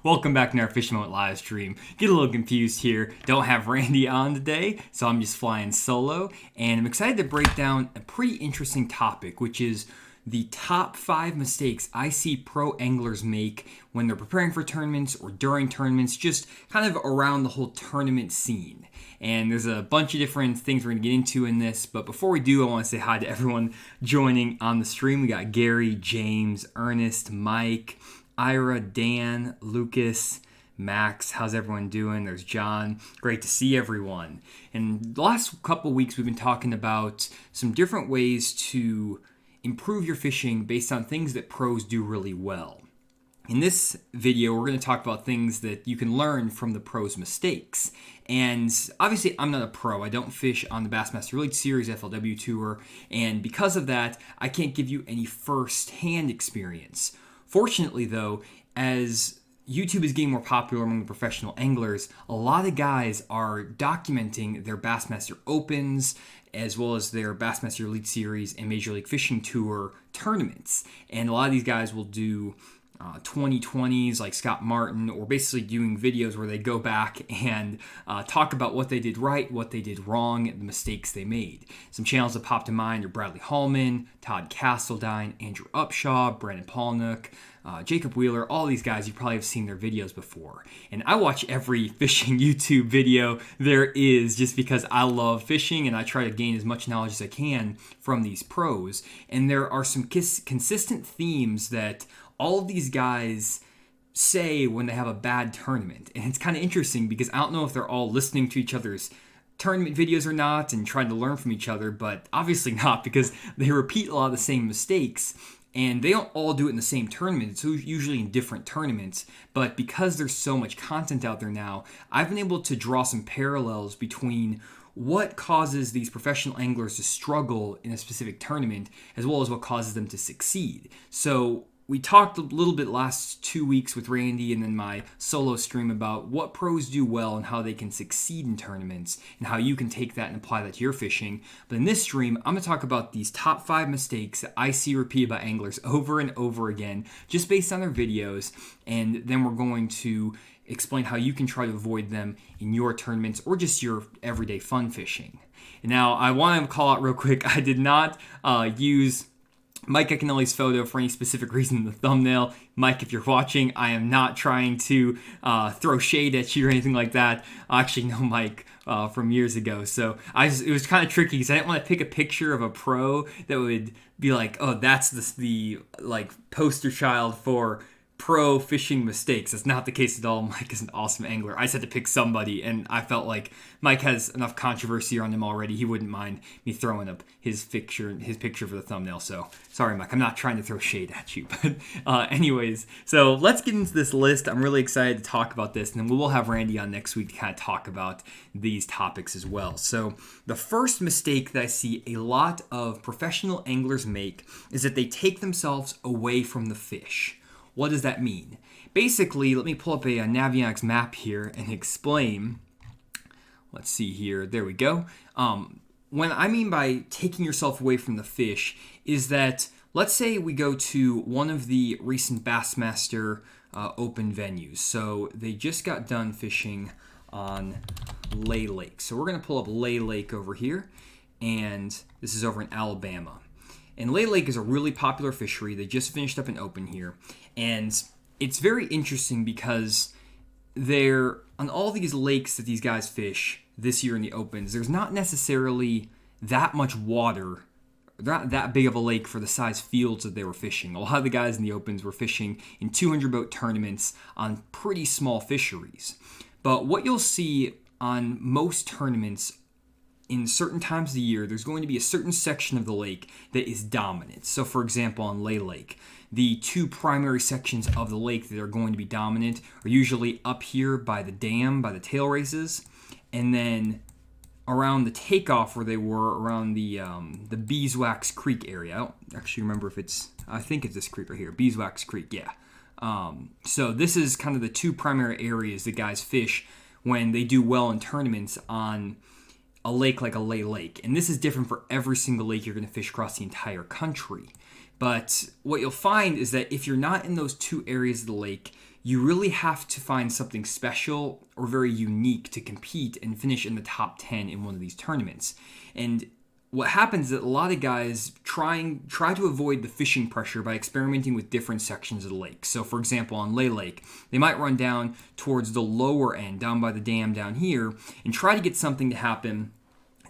Welcome back to our Fishing Moment live stream. Get a little confused here. Don't have Randy on today, so I'm just flying solo. And I'm excited to break down a pretty interesting topic, which is the top 5 mistakes I see pro anglers make when they're preparing for tournaments or during tournaments, just kind of around the whole tournament scene. And there's a bunch of different things we're going to get into in this, but before we do, I want to say hi to everyone joining on the stream. We got Gary, James, Ernest, Mike, Ira, Dan, Lucas, Max. How's everyone doing? There's John. Great to see everyone. And the last couple weeks, we've been talking about some different ways to improve your fishing based on things that pros do really well. In this video, we're going to talk about things that you can learn from the pros' mistakes. And obviously, I'm not a pro. I don't fish on the Bassmaster Elite Series FLW Tour. And because of that, I can't give you any first-hand experience. Fortunately, though, as YouTube is getting more popular among the professional anglers, a lot of guys are documenting their Bassmaster Opens as well as their Bassmaster Elite Series and Major League Fishing Tour tournaments. And a lot of these guys will do 2020s like Scott Martin, or basically doing videos where they go back and talk about what they did right, what they did wrong, and the mistakes they made. Some channels that popped to mind are Bradley Hallman, Todd Castledine, Andrew Upshaw, Brandon Palniuk, Jacob Wheeler. All these guys, you probably have seen their videos before. And I watch every fishing YouTube video there is just because I love fishing and I try to gain as much knowledge as I can from these pros. And there are some consistent themes that all of these guys say when they have a bad tournament. And it's kind of interesting because I don't know if they're all listening to each other's tournament videos or not and trying to learn from each other, but obviously not, because they repeat a lot of the same mistakes. And they don't all do it in the same tournament. It's usually in different tournaments. But because there's so much content out there now, I've been able to draw some parallels between what causes these professional anglers to struggle in a specific tournament, as well as what causes them to succeed. So we talked a little bit last 2 weeks with Randy and then my solo stream about what pros do well and how they can succeed in tournaments and how you can take that and apply that to your fishing. But in this stream, I'm going to talk about these top 5 mistakes that I see repeated by anglers over and over again, just based on their videos. And then we're going to explain how you can try to avoid them in your tournaments or just your everyday fun fishing. Now, I want to call out real quick, I did not use Mike Ecanelli's photo for any specific reason in the thumbnail. Mike, if you're watching, I am not trying to throw shade at you or anything like that. I actually know Mike from years ago, so it was kind of tricky because I didn't want to pick a picture of a pro that would be like, oh, that's the like poster child for pro fishing mistakes. That's not the case at all. Mike is an awesome angler. I just had to pick somebody, and I felt like Mike has enough controversy on him already. He wouldn't mind me throwing up his picture for the thumbnail. So sorry, Mike. I'm not trying to throw shade at you, but anyways. So let's get into this list. I'm really excited to talk about this, and then we will have Randy on next week to kind of talk about these topics as well. So the first mistake that I see a lot of professional anglers make is that they take themselves away from the fish. What does that mean? Basically, let me pull up a Navionics map here and explain. Let's see here. There we go. What I mean by taking yourself away from the fish is that, let's say we go to one of the recent Bassmaster Open venues. So they just got done fishing on Lay Lake. So we're going to pull up Lay Lake over here, and this is over in Alabama. And Lay Lake is a really popular fishery. They just finished up an open here. And it's very interesting because on all these lakes that these guys fish this year in the opens, there's not necessarily that much water, not that big of a lake for the size fields that they were fishing. A lot of the guys in the opens were fishing in 200 boat tournaments on pretty small fisheries. But what you'll see on most tournaments in certain times of the year, there's going to be a certain section of the lake that is dominant. So for example, on Lay Lake, the 2 primary sections of the lake that are going to be dominant are usually up here by the dam, by the tail races, and then around the takeoff where they were around the Beeswax Creek area. I don't actually remember if I think it's this creek right here, Beeswax Creek, yeah. So this is kind of the 2 primary areas that guys fish when they do well in tournaments on a lake like a Lay Lake. And this is different for every single lake you're going to fish across the entire country. But what you'll find is that if you're not in those 2 areas of the lake, you really have to find something special or very unique to compete and finish in the top 10 in one of these tournaments. And what happens is that a lot of guys try to avoid the fishing pressure by experimenting with different sections of the lake. So for example, on Lay Lake, they might run down towards the lower end, down by the dam down here, and try to get something to happen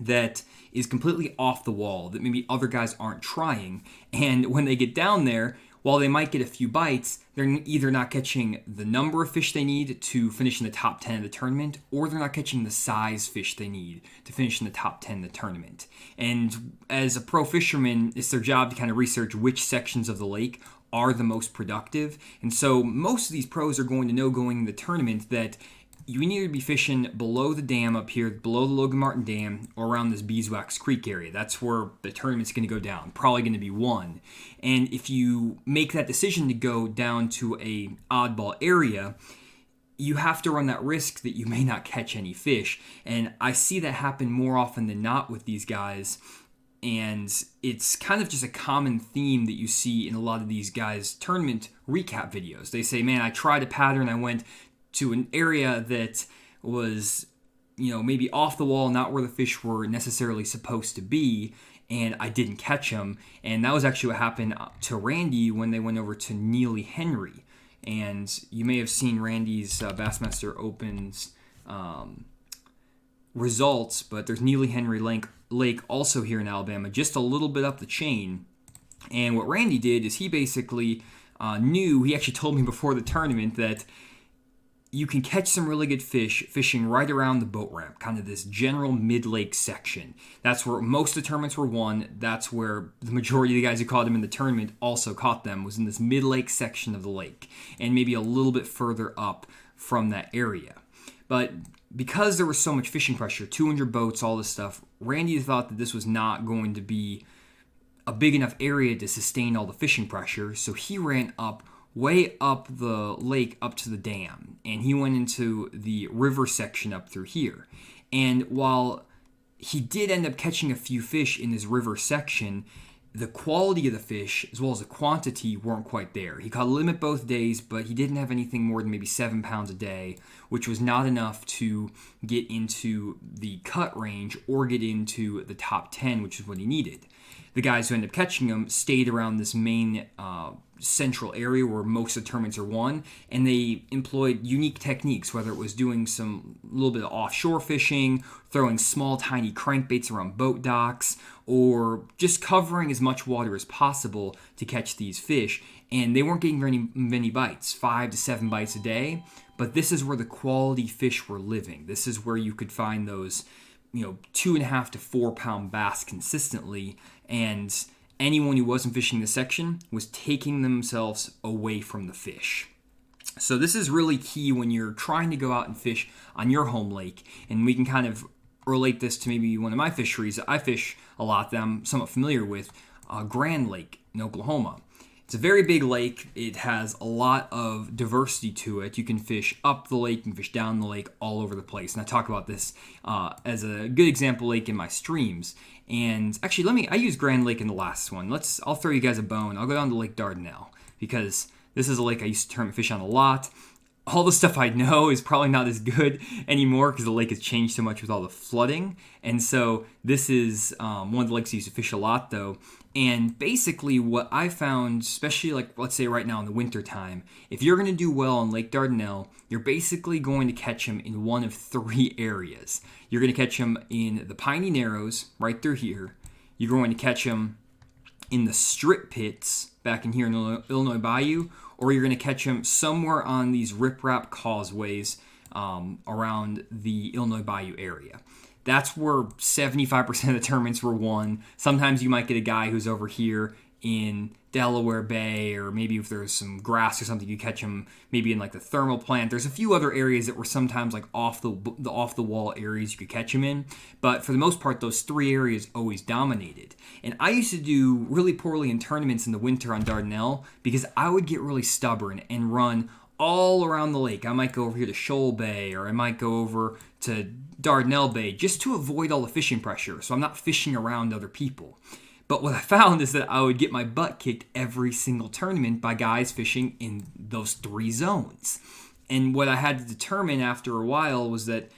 that is completely off the wall, that maybe other guys aren't trying. And when they get down there, while they might get a few bites, they're either not catching the number of fish they need to finish in the top 10 of the tournament, or they're not catching the size fish they need to finish in the top 10 of the tournament. And as a pro fisherman, it's their job to kind of research which sections of the lake are the most productive. And so most of these pros are going to know going into the tournament that you need to be fishing below the dam up here, below the Logan Martin Dam, or around this Beeswax Creek area. That's where the tournament's going to go down, probably going to be won. And if you make that decision to go down to a oddball area, you have to run that risk that you may not catch any fish. And I see that happen more often than not with these guys. And it's kind of just a common theme that you see in a lot of these guys' tournament recap videos. They say, man, I tried a pattern, I went to an area that was, maybe off the wall, not where the fish were necessarily supposed to be, and I didn't catch them. And that was actually what happened to Randy when they went over to Neely Henry. And you may have seen Randy's Bassmaster Opens results, but there's Neely Henry Lake also here in Alabama, just a little bit up the chain. And what Randy did is he basically he actually told me before the tournament that you can catch some really good fish fishing right around the boat ramp, kind of this general mid-lake section. That's where most of the tournaments were won. That's where the majority of the guys who caught them in the tournament also caught them, was in this mid-lake section of the lake, and maybe a little bit further up from that area. But because there was so much fishing pressure, 200 boats, all this stuff, Randy thought that this was not going to be a big enough area to sustain all the fishing pressure, so he ran way up the lake up to the dam, and he went into the river section up through here. And while he did end up catching a few fish in this river section, the quality of the fish as well as the quantity weren't quite there. He caught a limit both days, but he didn't have anything more than maybe 7 pounds a day, which was not enough to get into the cut range or get into the top 10, which is what he needed. The guys who ended up catching him stayed around this main central area where most of the tournaments are won, and they employed unique techniques, whether it was doing some little bit of offshore fishing, throwing small tiny crankbaits around boat docks, or just covering as much water as possible to catch these fish. And they weren't getting many bites, 5 to 7 bites a day, but this is where the quality fish were living. This is where you could find those 2.5 to 4 pound bass consistently, and anyone who wasn't fishing this section was taking themselves away from the fish. So this is really key when you're trying to go out and fish on your home lake, and we can kind of relate this to maybe one of my fisheries that I fish a lot that I'm somewhat familiar with, Grand Lake in Oklahoma. It's a very big lake. It has a lot of diversity to it. You can fish up the lake, you can fish down the lake, all over the place. And I talk about this as a good example lake in my streams. And actually, I use Grand Lake in the last one. I'll throw you guys a bone. I'll go down to Lake Dardanelle because this is a lake I used to tournament fish on a lot. All the stuff I know is probably not as good anymore because the lake has changed so much with all the flooding. And so this is one of the lakes I used to fish a lot, though. And basically what I found, especially let's say right now in the winter time, if you're going to do well on Lake Dardanelle, you're basically going to catch them in one of 3 areas. You're going to catch them in the Piney Narrows, right through here. You're going to catch them in the strip pits back in here in the Illinois Bayou, or you're going to catch them somewhere on these riprap causeways around the Illinois Bayou area. That's where 75% of the tournaments were won. Sometimes you might get a guy who's over here in Delaware Bay, or maybe if there's some grass or something, you catch him maybe in the thermal plant. There's a few other areas that were sometimes off the wall areas you could catch him in, but for the most part, those 3 areas always dominated. And I used to do really poorly in tournaments in the winter on Dardanelle because I would get really stubborn and run all around the lake. I might go over here to Shoal Bay, or I might go over to Dardanelle Bay just to avoid all the fishing pressure, so I'm not fishing around other people. But what I found is that I would get my butt kicked every single tournament by guys fishing in those 3 zones. And what I had to determine after a while was that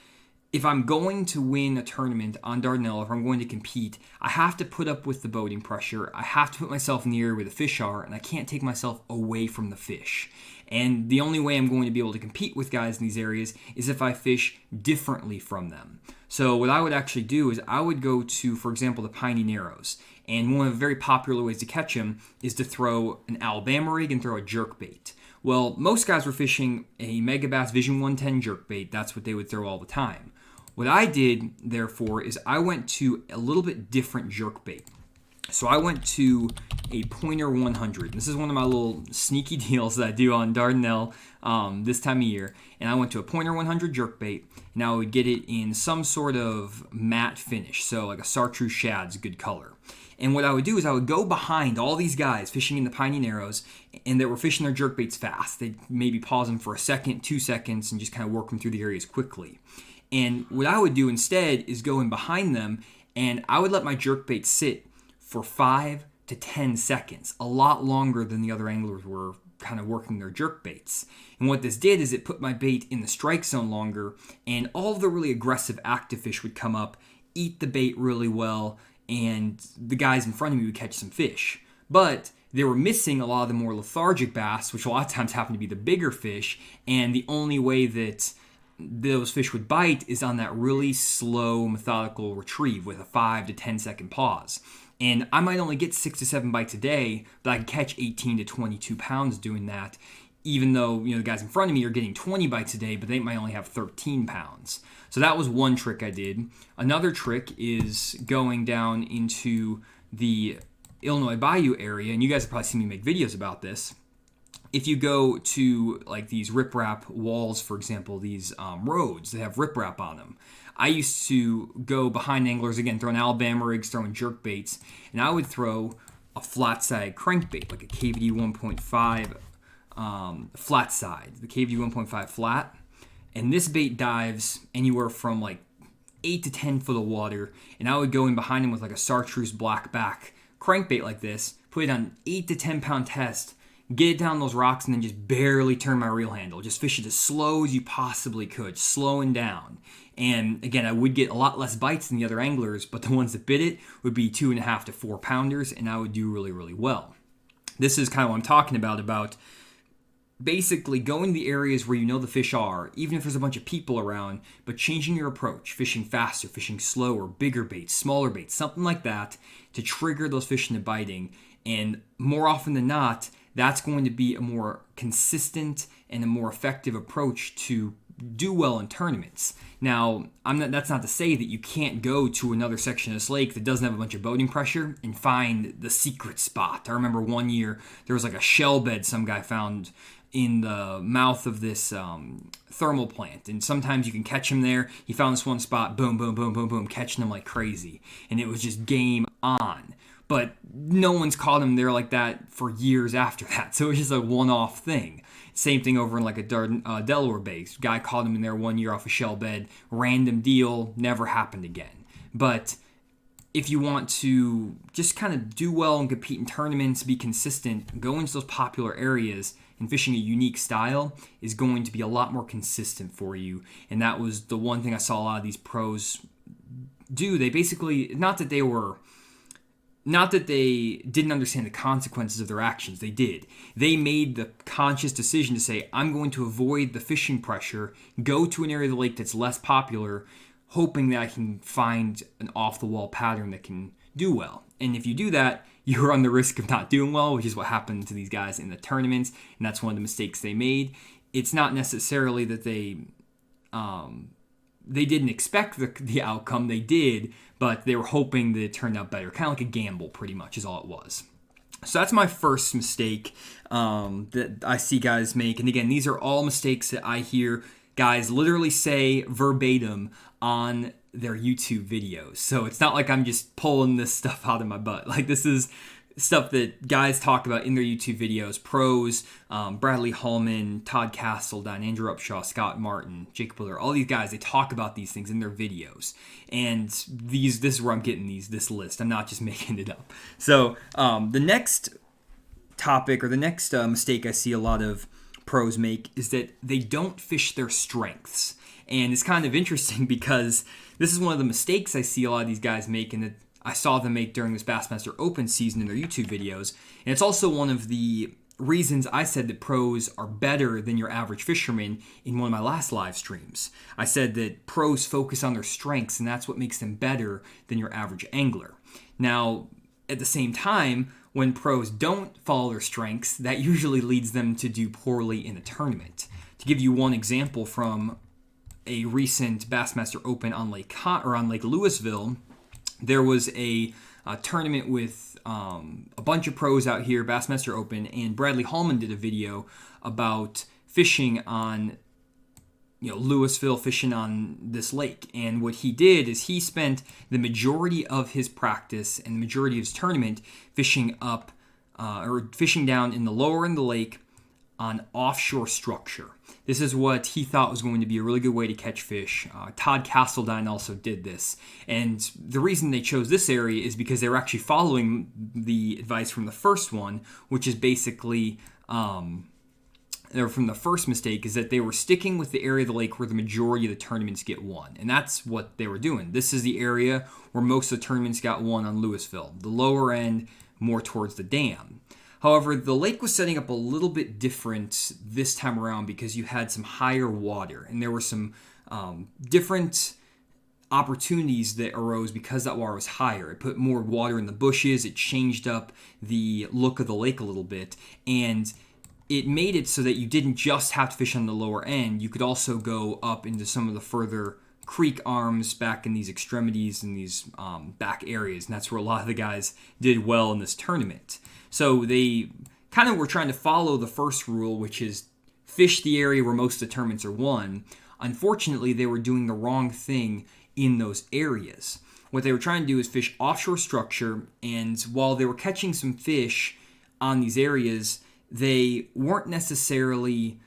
if I'm going to win a tournament on Dardanelle, if I'm going to compete, I have to put up with the boating pressure. I have to put myself in the area where the fish are, and I can't take myself away from the fish. And the only way I'm going to be able to compete with guys in these areas is if I fish differently from them. So what I would actually do is I would go to, for example, the Piney Narrows. And one of the very popular ways to catch them is to throw an Alabama rig and throw a jerkbait. Well, most guys were fishing a Megabass Vision 110 jerkbait. That's what they would throw all the time. What I did, therefore, is I went to a little bit different jerkbait. So I went to a Pointer 100. This is one of my little sneaky deals that I do on Dardanelle this time of year. And I went to a Pointer 100 jerkbait, and I would get it in some sort of matte finish. So like a chartreuse shad's a good color. And what I would do is I would go behind all these guys fishing in the Piney Narrows, and they were fishing their jerkbaits fast. They'd maybe pause them for a second, 2 seconds, and just kind of work them through the areas quickly. And what I would do instead is go in behind them, and I would let my jerkbait sit for 5 to 10 seconds, a lot longer than the other anglers were kind of working their jerkbaits. And what this did is it put my bait in the strike zone longer, and all of the really aggressive active fish would come up, eat the bait really well, and the guys in front of me would catch some fish. But they were missing a lot of the more lethargic bass, which a lot of times happen to be the bigger fish, and the only way that those fish would bite is on that really slow, methodical retrieve with a 5 to 10 second pause. And I might only get 6 to 7 bites a day, but I can catch 18 to 22 pounds doing that, even though the guys in front of me are getting 20 bites a day, but they might only have 13 pounds. So that was one trick I did. Another trick is going down into the Illinois Bayou area, and you guys have probably seen me make videos about this. If you go to like these riprap walls, for example, these roads that have riprap on them, I used to go behind anglers, again, throwing Alabama rigs, throwing jerk baits, and I would throw a flat side crankbait, like a KVD 1.5 flat side, the KVD 1.5 flat. And this bait dives anywhere from like 8 to 10 foot of water, and I would go in behind him with like a chartreuse black back crankbait like this, put it on an 8 to 10 pound test, get it down those rocks, and then just barely turn my reel handle. Just fish it as slow as you possibly could, slowing down. And again, I would get a lot less bites than the other anglers, but the ones that bit it would be 2.5 to 4 pounders, and I would do really, really well. This is kind of what I'm talking about basically going to the areas where you know the fish are, even if there's a bunch of people around, but changing your approach, fishing faster, fishing slower, bigger baits, smaller baits, something like that to trigger those fish into biting. And more often than not, that's going to be a more consistent and a more effective approach to do well in tournaments. Now, that's not to say that you can't go to another section of this lake that doesn't have a bunch of boating pressure and find the secret spot. I remember one year there was like a shell bed some guy found in the mouth of this thermal plant, and sometimes you can catch him there. He found this one spot, boom, boom, boom, boom, boom, catching him like crazy, and it was just game on. But no one's caught him there like that for years after that, so it was just a one-off thing. Same thing over in like a Delaware Bay. Guy caught him in there one year off a shell bed, random deal, never happened again. But if you want to just kind of do well and compete in tournaments, be consistent, go into those popular areas, and fishing a unique style is going to be a lot more consistent for you. And that was the one thing I saw a lot of these pros do. They basically, not that they didn't understand the consequences of their actions. They did. They made the conscious decision to say, I'm going to avoid the fishing pressure, go to an area of the lake that's less popular, hoping that I can find an off-the-wall pattern that can do well. And if you do that, you run the risk of not doing well, which is what happened to these guys in the tournaments, and that's one of the mistakes they made. It's not necessarily that they didn't expect the outcome. They did, but they were hoping that it turned out better. Kind of like a gamble, pretty much, is all it was. So that's my first mistake that I see guys make. And again, these are all mistakes that I hear guys literally say verbatim on their YouTube videos. So it's not like I'm just pulling this stuff out of my butt. Like, this is stuff that guys talk about in their YouTube videos. Pros, Bradley Hallman, Todd Castledine, Andrew Upshaw, Scott Martin, Jacob Buller, all these guys, they talk about these things in their videos. And this is where I'm getting this list. I'm not just making it up. So the next topic, or the next mistake I see a lot of pros make, is that they don't fish their strengths. And it's kind of interesting because this is one of the mistakes I see a lot of these guys make, and that I saw them make during this Bassmaster Open season in their YouTube videos. And it's also one of the reasons I said that pros are better than your average fisherman in one of my last live streams. I said that pros focus on their strengths, and that's what makes them better than your average angler. Now, at the same time, when pros don't follow their strengths, that usually leads them to do poorly in a tournament. To give you one example from a recent Bassmaster Open on Lake Louisville, there was a tournament with a bunch of pros out here, Bassmaster Open, and Bradley Hallman did a video about fishing on Louisville, fishing on this lake. And what he did is he spent the majority of his practice and the majority of his tournament fishing up or fishing down in the lower end of the lake on offshore structure. This is what he thought was going to be a really good way to catch fish. Todd Castledine also did this. And the reason they chose this area is because they were actually following the advice from the first one, which is basically, from the first mistake, is that they were sticking with the area of the lake where the majority of the tournaments get won. And that's what they were doing. This is the area where most of the tournaments got won on Louisville. The lower end, more towards the dam. However, the lake was setting up a little bit different this time around because you had some higher water, and there were some different opportunities that arose because that water was higher. It put more water in the bushes, it changed up the look of the lake a little bit, and it made it so that you didn't just have to fish on the lower end, you could also go up into some of the further creek arms back in these extremities and these back areas, and that's where a lot of the guys did well in this tournament. So they kind of were trying to follow the first rule, which is fish the area where most of the tournaments are won. Unfortunately, they were doing the wrong thing in those areas. What they were trying to do is fish offshore structure, and while they were catching some fish on these areas, they weren't necessarily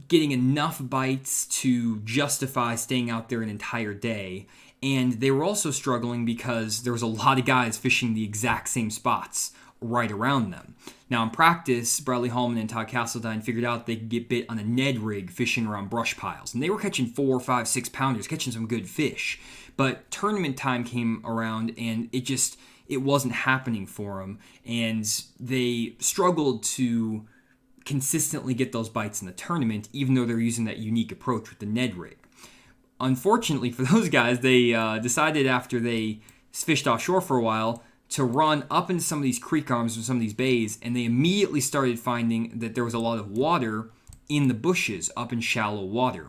getting enough bites to justify staying out there an entire day. And they were also struggling because there was a lot of guys fishing the exact same spots right around them. Now, in practice, Bradley Hallman and Todd Castledine figured out they could get bit on a Ned rig fishing around brush piles. And they were catching 4, 5, 6 pounders, catching some good fish. But tournament time came around, and it wasn't happening for them. And they struggled to consistently get those bites in the tournament, even though they're using that unique approach with the Ned rig. Unfortunately for those guys, they decided after they fished offshore for a while to run up into some of these creek arms and some of these bays, and they immediately started finding that there was a lot of water in the bushes up in shallow water.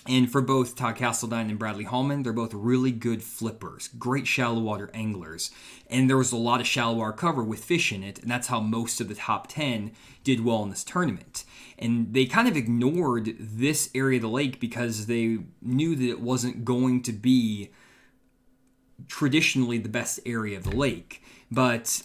And for both Todd Castledine and Bradley Hallman, they're both really good flippers, great shallow water anglers. And there was a lot of shallow water cover with fish in it, and that's how most of the top 10 did well in this tournament. And they kind of ignored this area of the lake because they knew that it wasn't going to be traditionally the best area of the lake. But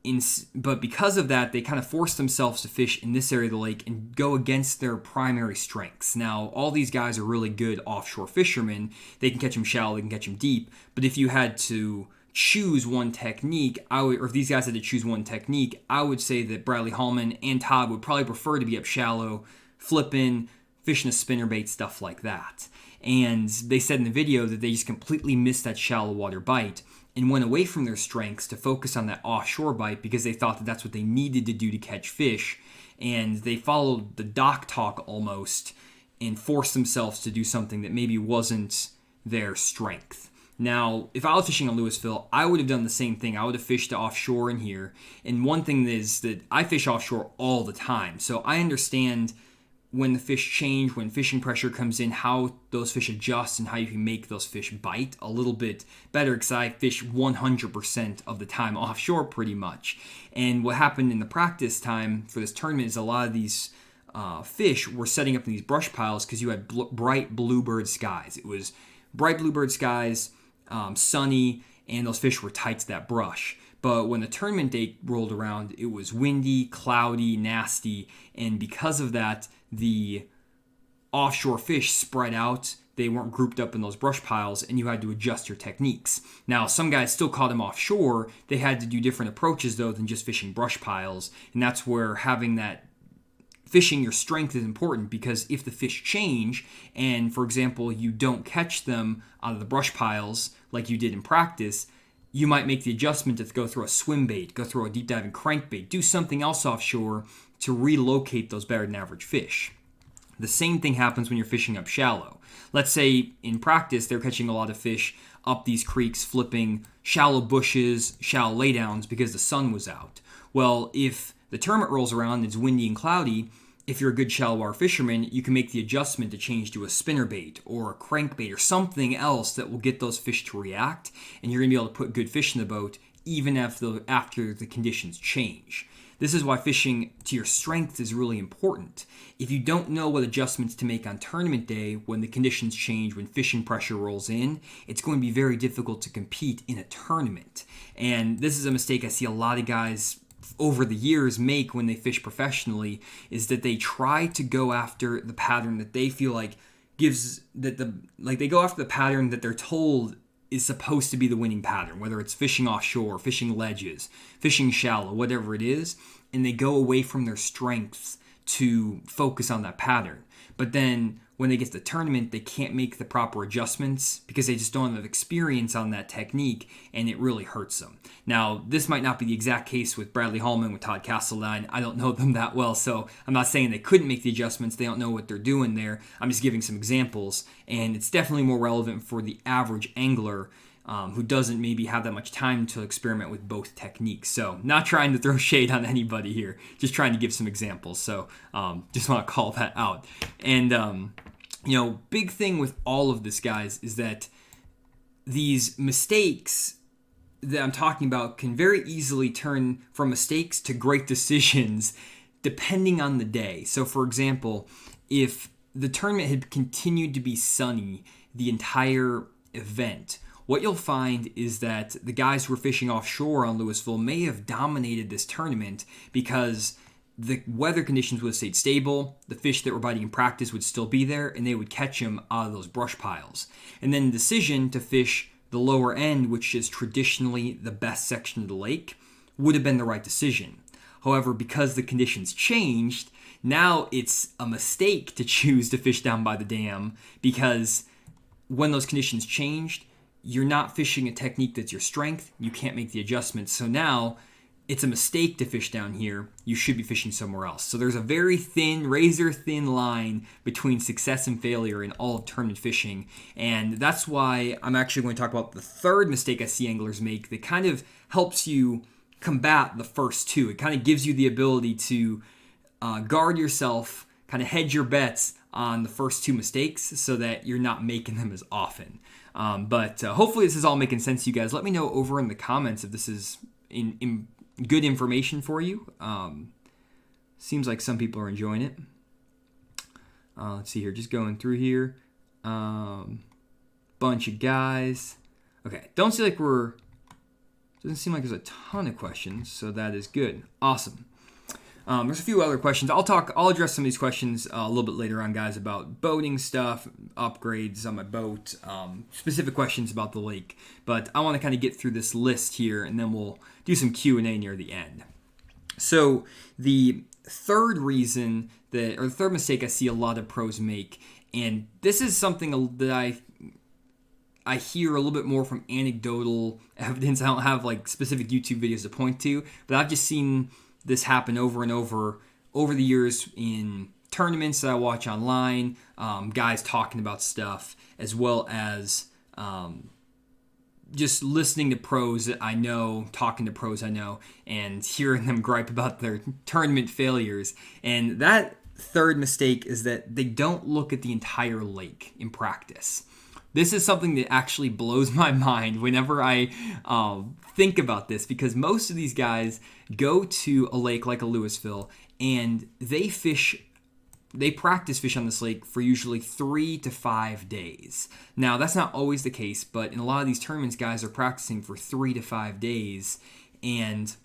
because of that, they kind of forced themselves to fish in this area of the lake and go against their primary strengths. Now, all these guys are really good offshore fishermen. They can catch them shallow, they can catch them deep. But if you had to choose one technique, or if these guys had to choose one technique, I would say that Bradley Hallman and Todd would probably prefer to be up shallow, flipping, fishing a spinnerbait, stuff like that. And they said in the video that they just completely missed that shallow water bite and went away from their strengths to focus on that offshore bite because they thought that that's what they needed to do to catch fish. And they followed the dock talk almost and forced themselves to do something that maybe wasn't their strength. Now, if I was fishing on Louisville, I would have done the same thing. I would have fished offshore in here. And one thing is that I fish offshore all the time. So I understand when the fish change, when fishing pressure comes in, how those fish adjust and how you can make those fish bite a little bit better, because I fish 100% of the time offshore pretty much. And what happened in the practice time for this tournament is a lot of these fish were setting up in these brush piles because you had bright bluebird skies. It was bright bluebird skies, sunny, and those fish were tight to that brush. But when the tournament date rolled around, it was windy, cloudy, nasty, and because of that, the offshore fish spread out. They weren't grouped up in those brush piles, and you had to adjust your techniques. Now, some guys still caught them offshore. They had to do different approaches, though, than just fishing brush piles, and that's where having that fishing your strength is important, because if the fish change and, for example, you don't catch them out of the brush piles like you did in practice, you might make the adjustment to go through a swim bait, go through a deep diving crankbait, do something else offshore to relocate those better than average fish. The same thing happens when you're fishing up shallow. Let's say in practice they're catching a lot of fish up these creeks, flipping shallow bushes, shallow laydowns because the sun was out. Well, if the tournament rolls around and it's windy and cloudy, if you're a good shallow water fisherman, you can make the adjustment to change to a spinnerbait or a crankbait or something else that will get those fish to react, and you're going to be able to put good fish in the boat even after the conditions change. This is why fishing to your strength is really important. If you don't know what adjustments to make on tournament day when the conditions change, when fishing pressure rolls in, it's going to be very difficult to compete in a tournament. And this is a mistake I see a lot of guys over the years make when they fish professionally, is that they try to go after the pattern that they feel like they go after the pattern that they're told is supposed to be the winning pattern, whether it's fishing offshore, fishing ledges, fishing shallow, whatever it is, and they go away from their strengths to focus on that pattern. But then when they get to the tournament, they can't make the proper adjustments because they just don't have experience on that technique, and it really hurts them. Now, this might not be the exact case with Bradley Hallman, with Todd Castledine. I don't know them that well, so I'm not saying they couldn't make the adjustments. They don't know what they're doing there. I'm just giving some examples, and it's definitely more relevant for the average angler who doesn't maybe have that much time to experiment with both techniques. So not trying to throw shade on anybody here, just trying to give some examples. So just want to call that out. And, big thing with all of this, guys, is that these mistakes that I'm talking about can very easily turn from mistakes to great decisions depending on the day. So, for example, if the tournament had continued to be sunny the entire event, what you'll find is that the guys who were fishing offshore on Louisville may have dominated this tournament because the weather conditions would have stayed stable, the fish that were biting in practice would still be there, and they would catch them out of those brush piles. And then the decision to fish the lower end, which is traditionally the best section of the lake, would have been the right decision. However, because the conditions changed, now it's a mistake to choose to fish down by the dam, because when those conditions changed, you're not fishing a technique that's your strength. You can't make the adjustments. So now it's a mistake to fish down here. You should be fishing somewhere else. So there's a very thin, razor thin line between success and failure in all of tournament fishing. And that's why I'm actually going to talk about the third mistake I see anglers make that kind of helps you combat the first two. It kind of gives you the ability to guard yourself, kind of hedge your bets on the first two mistakes so that you're not making them as often. But hopefully this is all making sense to you guys. Let me know over in the comments if this is in good information for you. Seems like some people are enjoying it. Let's see here. Just going through here. Bunch of guys. Okay. Doesn't seem like there's a ton of questions, so that is good. Awesome. There's a few other questions. I'll address some of these questions a little bit later on, guys, about boating stuff, upgrades on my boat, specific questions about the lake. But I want to kind of get through this list here, and then we'll do some Q&A near the end. So the third mistake I see a lot of pros make, and this is something that I hear a little bit more from anecdotal evidence. I don't have like specific YouTube videos to point to, but I've just seen this happen over and over the years in tournaments that I watch online, guys talking about stuff, as well as just listening to pros that I know, talking to pros I know, and hearing them gripe about their tournament failures. And that third mistake is that they don't look at the entire lake in practice. This is something that actually blows my mind whenever I think about this, because most of these guys go to a lake like a Louisville and they practice fish on this lake for usually 3 to 5 days. Now, that's not always the case, but in a lot of these tournaments, guys are practicing for 3 to 5 days, And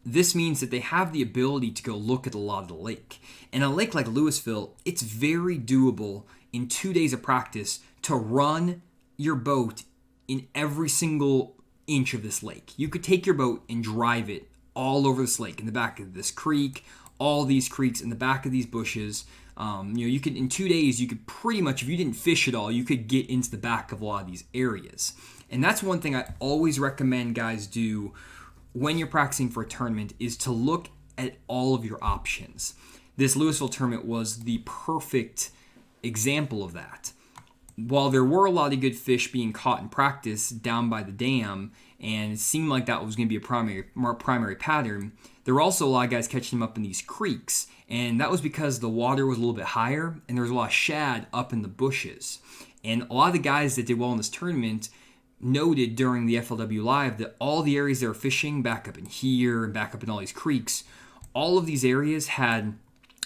this means that they have the ability to go look at a lot of the lake. And a lake like Louisville, it's very doable in 2 days of practice to run your boat in every single inch of this lake. You could take your boat and drive it all over this lake, in the back of this creek, all these creeks, in the back of these bushes. You could, in 2 days, you could pretty much, if you didn't fish at all, you could get into the back of a lot of these areas. And that's one thing I always recommend guys do when you're practicing for a tournament, is to look at all of your options. This Louisville tournament was the perfect example of that. While there were a lot of good fish being caught in practice down by the dam, and it seemed like that was going to be a primary pattern, there were also a lot of guys catching them up in these creeks, and that was because the water was a little bit higher, and there was a lot of shad up in the bushes. And a lot of the guys that did well in this tournament noted during the FLW Live that all the areas they were fishing, back up in here and back up in all these creeks, all of these areas had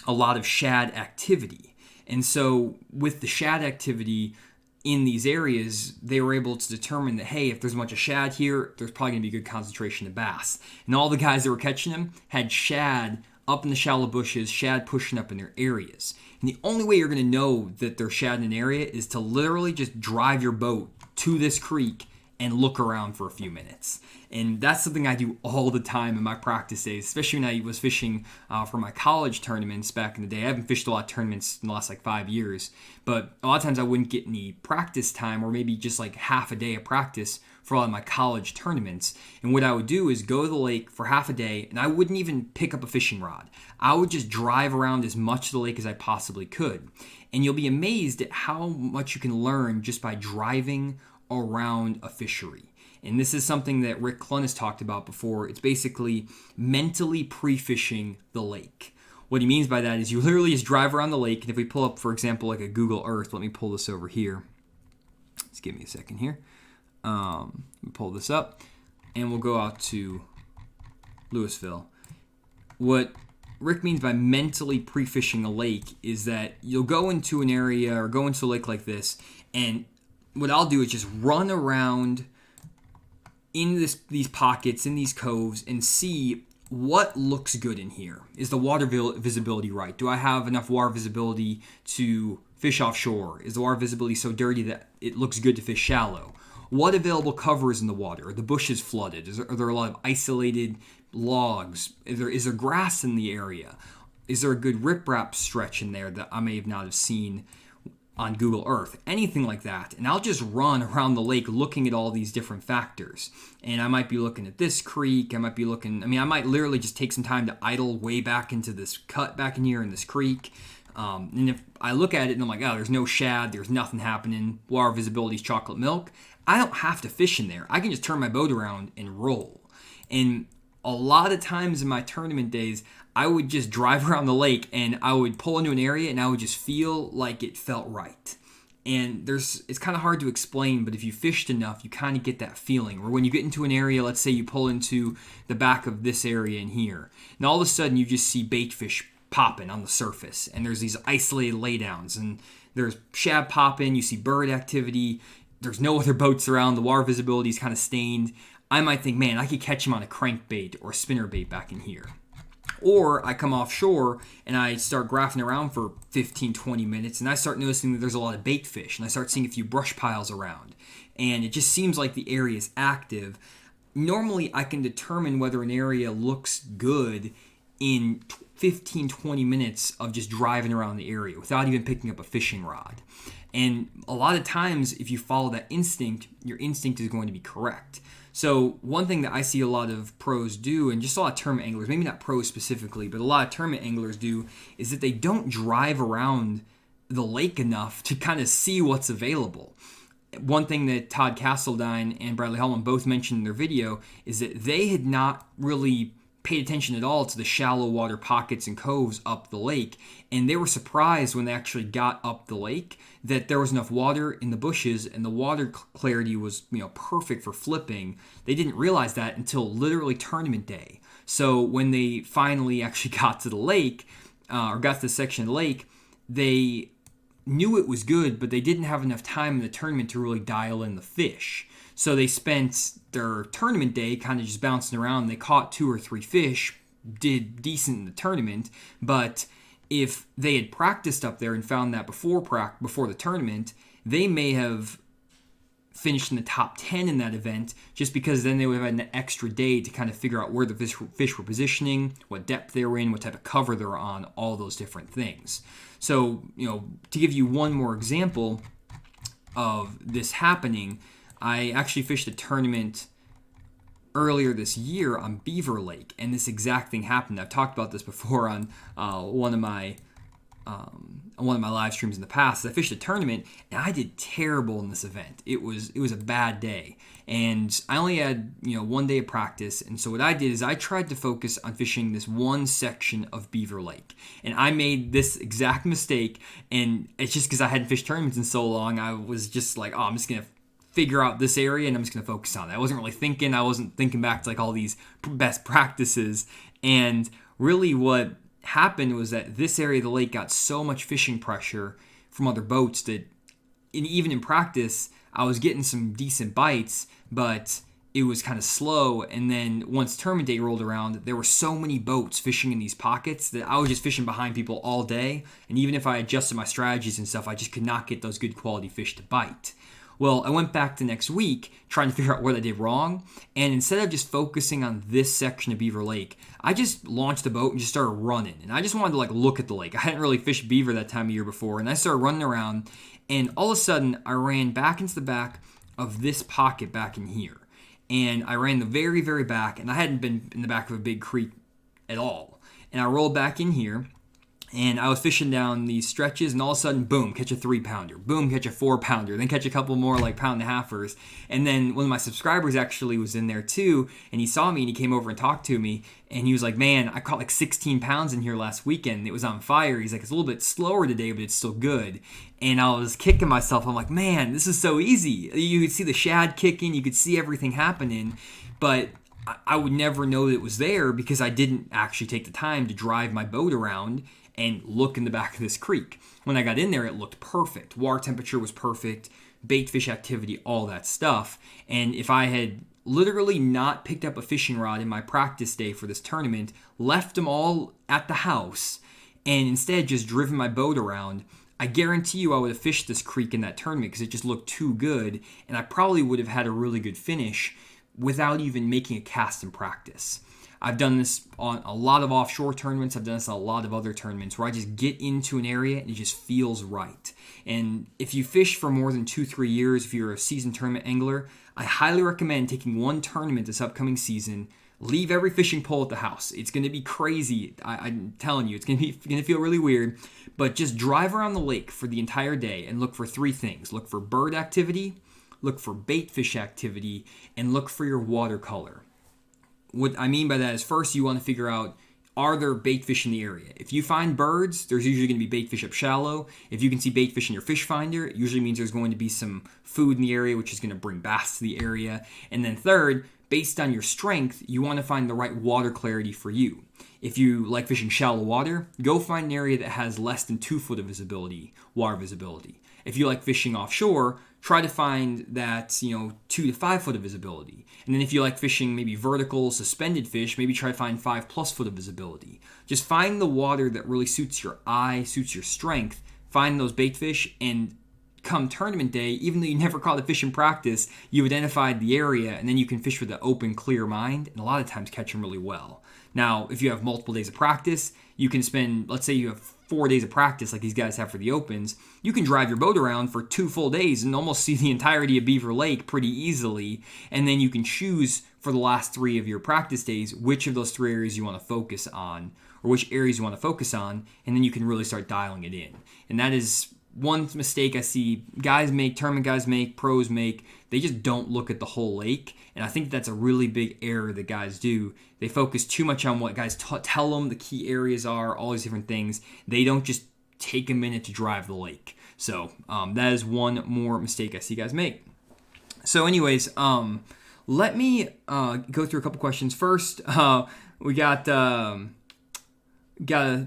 a lot of shad activity. And so with the shad activity in these areas, they were able to determine that, hey, if there's a bunch of shad here, there's probably going to be a good concentration of bass. And all the guys that were catching them had shad up in the shallow bushes, shad pushing up in their areas. And the only way you're going to know that there's shad in an area is to literally just drive your boat to this creek and look around for a few minutes. And that's something I do all the time in my practice days, especially when I was fishing for my college tournaments back in the day. I haven't fished a lot of tournaments in the last 5 years, but a lot of times I wouldn't get any practice time, or maybe just half a day of practice for a lot of my college tournaments. And what I would do is go to the lake for half a day, and I wouldn't even pick up a fishing rod. I would just drive around as much of the lake as I possibly could. And you'll be amazed at how much you can learn just by driving around a fishery. And this is something that Rick Clunn has talked about before. It's basically mentally pre-fishing the lake. What he means by that is you literally just drive around the lake, and if we pull up, for example, a Google Earth, let me pull this over here. Just give me a second here. Let me pull this up, and we'll go out to Louisville. What Rick means by mentally pre-fishing a lake is that you'll go into an area or go into a lake like this, and what I'll do is just run around in these pockets, in these coves, and see what looks good in here. Is the water visibility right? Do I have enough water visibility to fish offshore? Is the water visibility so dirty that it looks good to fish shallow? What available cover is in the water? Are the bushes flooded? Are there a lot of isolated logs? Is there grass in the area? Is there a good riprap stretch in there that I may not have seen on Google Earth? Anything like that. And I'll just run around the lake looking at all these different factors. And I might be looking at this creek. I might literally just take some time to idle way back into this cut back in here in this creek. And if I look at it and I'm like, oh, there's no shad, there's nothing happening, water visibility is chocolate milk, I don't have to fish in there. I can just turn my boat around and roll. And a lot of times in my tournament days, I would just drive around the lake and I would pull into an area and I would just feel like it felt right. And it's kind of hard to explain, but if you fished enough, you kind of get that feeling. Or when you get into an area, let's say you pull into the back of this area in here, and all of a sudden you just see bait fish popping on the surface, and there's these isolated laydowns, and there's shad popping, you see bird activity, there's no other boats around, the water visibility is kind of stained. I might think, man, I could catch him on a crankbait or a spinnerbait back in here. Or I come offshore and I start graphing around for 15, 20 minutes, and I start noticing that there's a lot of bait fish, and I start seeing a few brush piles around, and it just seems like the area is active. Normally I can determine whether an area looks good in 15, 20 minutes of just driving around the area without even picking up a fishing rod. And a lot of times, if you follow that instinct, your instinct is going to be correct. So one thing that I see a lot of pros do, and just a lot of tournament anglers, maybe not pros specifically, but a lot of tournament anglers do, is that they don't drive around the lake enough to kind of see what's available. One thing that Todd Castledine and Bradley Hallman both mentioned in their video is that they had not really paid attention at all to the shallow water pockets and coves up the lake, and they were surprised when they actually got up the lake that there was enough water in the bushes and the water clarity was perfect for flipping. They didn't realize that until literally tournament day. So when they finally actually got to the lake or got to the section of the lake, they knew it was good, but they didn't have enough time in the tournament to really dial in the fish. So they spent their tournament day kind of just bouncing around. They caught 2 or 3 fish, did decent in the tournament, but if they had practiced up there and found that before the tournament, they may have finished in the top 10 in that event, just because then they would have had an extra day to kind of figure out where the fish were positioning, what depth they were in, what type of cover they're on, all those different things. So, to give you one more example of this happening, I actually fished a tournament earlier this year on Beaver Lake, and this exact thing happened. I've talked about this before on one of my live streams in the past. I fished a tournament and I did terrible in this event. It was a bad day, and I only had 1 day of practice. And so what I did is I tried to focus on fishing this one section of Beaver Lake, and I made this exact mistake. And it's just because I hadn't fished tournaments in so long. I was just like, I'm just gonna figure out this area and I'm just going to focus on that. I wasn't really thinking. I wasn't thinking back to like all these best practices. And really what happened was that this area of the lake got so much fishing pressure from other boats that even in practice, I was getting some decent bites, but it was kind of slow. And then once tournament day rolled around, there were so many boats fishing in these pockets that I was just fishing behind people all day. And even if I adjusted my strategies and stuff, I just could not get those good quality fish to bite. Well, I went back to next week trying to figure out what I did wrong, and instead of just focusing on this section of Beaver Lake, I just launched the boat and just started running. And I just wanted to look at the lake. I hadn't really fished beaver that time of year before, and I started running around, and all of a sudden I ran back into the back of this pocket back in here. And I ran the very, very back, and I hadn't been in the back of a big creek at all. And I rolled back in here, and I was fishing down these stretches, and all of a sudden, boom, catch a 3-pounder. Boom, catch a 4-pounder. Then catch a couple more pound and a halfers. And then one of my subscribers actually was in there too, and he saw me and he came over and talked to me. And he was like, man, I caught 16 pounds in here last weekend. It was on fire. He's like, it's a little bit slower today, but it's still good. And I was kicking myself. I'm like, man, this is so easy. You could see the shad kicking. You could see everything happening. But I would never know that it was there because I didn't actually take the time to drive my boat around and look in the back of this creek. When I got in there, it looked perfect. Water temperature was perfect, bait fish activity, all that stuff. And if I had literally not picked up a fishing rod in my practice day for this tournament, left them all at the house, and instead just driven my boat around, I guarantee you I would have fished this creek in that tournament because it just looked too good, and I probably would have had a really good finish without even making a cast in practice. I've done this on a lot of offshore tournaments. I've done this on a lot of other tournaments where I just get into an area and it just feels right. And if you fish for more than 2-3 years, if you're a seasoned tournament angler, I highly recommend taking one tournament this upcoming season. Leave every fishing pole at the house. It's going to be crazy. I'm telling you, it's going to feel really weird. But just drive around the lake for the entire day and look for 3 things. Look for bird activity, look for bait fish activity, and look for your watercolor. What I mean by that is, first you want to figure out, are there bait fish in the area? If you find birds, there's usually going to be bait fish up shallow. If you can see bait fish in your fish finder, it usually means there's going to be some food in the area, which is going to bring bass to the area. And then third, based on your strength, you want to find the right water clarity for you. If you like fishing shallow water, go find an area that has less than 2 foot of visibility, water visibility. If you like fishing offshore, try to find that 2 to 5 foot of visibility. And then if you like fishing maybe vertical, suspended fish, maybe try to find 5+ foot of visibility. Just find the water that really suits your eye, suits your strength. Find those bait fish, and come tournament day, even though you never caught a fish in practice, you identified the area, and then you can fish with an open, clear mind, and a lot of times catch them really well. Now, if you have multiple days of practice, you can spend, let's say you have 4 days of practice like these guys have for the Opens, you can drive your boat around for 2 full days and almost see the entirety of Beaver Lake pretty easily, and then you can choose for the last 3 of your practice days which of those 3 areas you want to focus on, or which areas you want to focus on, and then you can really start dialing it in. And that is one mistake I see guys make, tournament guys make, pros make. They just don't look at the whole lake, and I think that's a really big error that guys do. They focus too much on what guys tell them the key areas are, all these different things. They don't just take a minute to drive the lake. So that is one more mistake I see guys make. So anyways, let me go through a couple questions. First, we got a